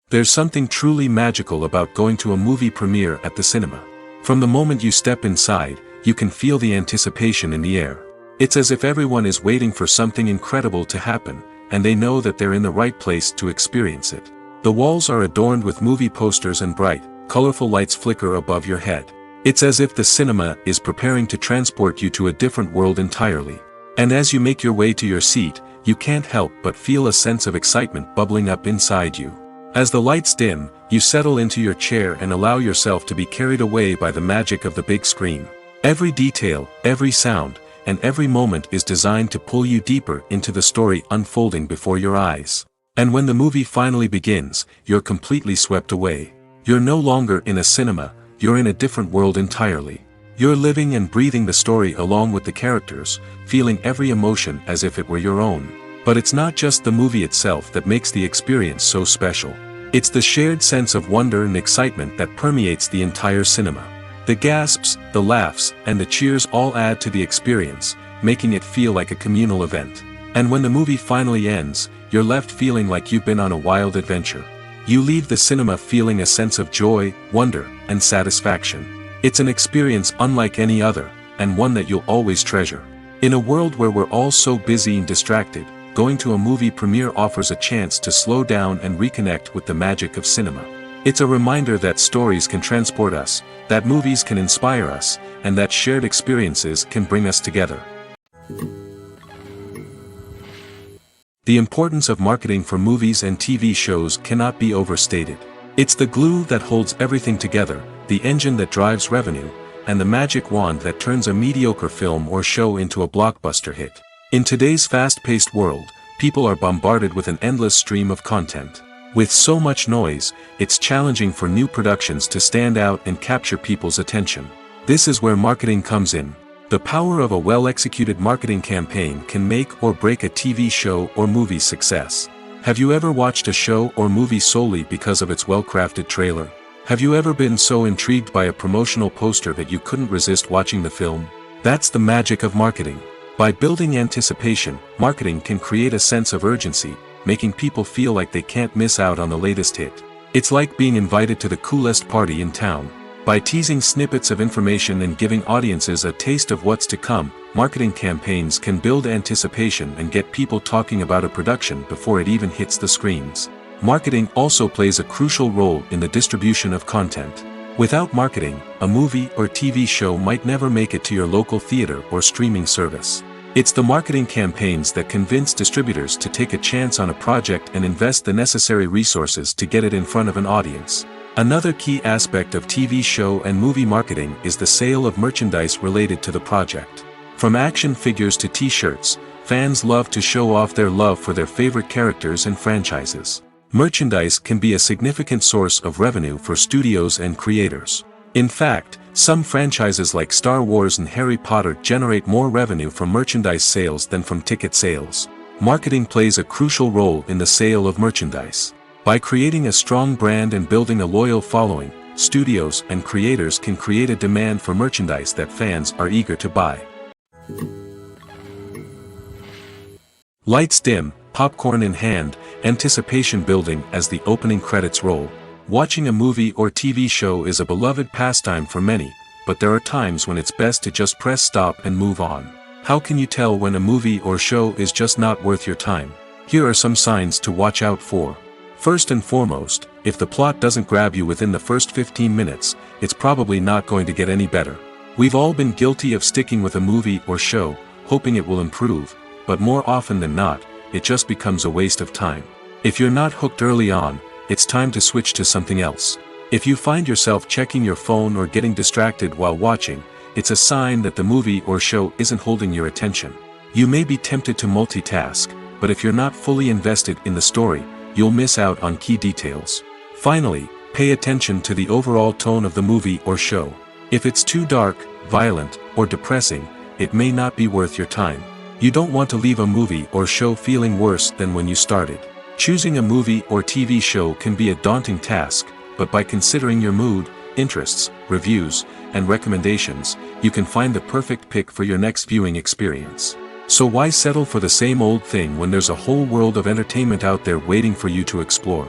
There's something truly magical about going to a movie premiere at the cinema. From the moment you step inside, you can feel the anticipation in the air. It's as if everyone is waiting for something incredible to happen, and they know that they're in the right place to experience it. The walls are adorned with movie posters and bright, colorful lights flicker above your head. It's as if the cinema is preparing to transport you to a different world entirely. And as you make your way to your seat, you can't help but feel a sense of excitement bubbling up inside you. As the lights dim, you settle into your chair and allow yourself to be carried away by the magic of the big screen. Every detail, every sound, and every moment is designed to pull you deeper into the story unfolding before your eyes. And when the movie finally begins, you're completely swept away. You're no longer in a cinema, you're in a different world entirely. You're living and breathing the story along with the characters, feeling every emotion as if it were your own. But it's not just the movie itself that makes the experience so special. It's the shared sense of wonder and excitement that permeates the entire cinema. The gasps, the laughs, and the cheers all add to the experience, making it feel like a communal event. And when the movie finally ends, you're left feeling like you've been on a wild adventure. You leave the cinema feeling a sense of joy, wonder, and satisfaction. It's an experience unlike any other, and one that you'll always treasure. In a world where we're all so busy and distracted, going to a movie premiere offers a chance to slow down and reconnect with the magic of cinema. It's a reminder that stories can transport us, that movies can inspire us, and that shared experiences can bring us together. The importance of marketing for movies and TV shows cannot be overstated. It's the glue that holds everything together, the engine that drives revenue, and the magic wand that turns a mediocre film or show into a blockbuster hit. In today's fast-paced world, people are bombarded with an endless stream of content. With so much noise, it's challenging for new productions to stand out and capture people's attention. This is where marketing comes in. The power of a well-executed marketing campaign can make or break a TV show or movie's success. Have you ever watched a show or movie solely because of its well-crafted trailer? Have you ever been so intrigued by a promotional poster that you couldn't resist watching the film? That's the magic of marketing. By building anticipation, marketing can create a sense of urgency, making people feel like they can't miss out on the latest hit. It's like being invited to the coolest party in town. By teasing snippets of information and giving audiences a taste of what's to come, marketing campaigns can build anticipation and get people talking about a production before it even hits the screens. Marketing also plays a crucial role in the distribution of content. Without marketing, a movie or TV show might never make it to your local theater or streaming service. It's the marketing campaigns that convince distributors to take a chance on a project and invest the necessary resources to get it in front of an audience. Another key aspect of TV show and movie marketing is the sale of merchandise related to the project. From action figures to t-shirts, fans love to show off their love for their favorite characters and franchises. Merchandise can be a significant source of revenue for studios and creators. In fact, some franchises like Star Wars and Harry Potter generate more revenue from merchandise sales than from ticket sales. Marketing plays a crucial role in the sale of merchandise. By creating a strong brand and building a loyal following, studios and creators can create a demand for merchandise that fans are eager to buy. Lights dim, popcorn in hand, anticipation building as the opening credits roll. Watching a movie or TV show is a beloved pastime for many, but there are times when it's best to just press stop and move on. How can you tell when a movie or show is just not worth your time? Here are some signs to watch out for. First and foremost, if the plot doesn't grab you within the first 15 minutes, it's probably not going to get any better. We've all been guilty of sticking with a movie or show, hoping it will improve, but more often than not, it just becomes a waste of time. If you're not hooked early on, it's time to switch to something else. If you find yourself checking your phone or getting distracted while watching, it's a sign that the movie or show isn't holding your attention. You may be tempted to multitask, but if you're not fully invested in the story, you'll miss out on key details. Finally, pay attention to the overall tone of the movie or show. If it's too dark, violent, or depressing, it may not be worth your time. You don't want to leave a movie or show feeling worse than when you started. Choosing a movie or TV show can be a daunting task, but by considering your mood, interests, reviews, and recommendations, you can find the perfect pick for your next viewing experience. So why settle for the same old thing when there's a whole world of entertainment out there waiting for you to explore?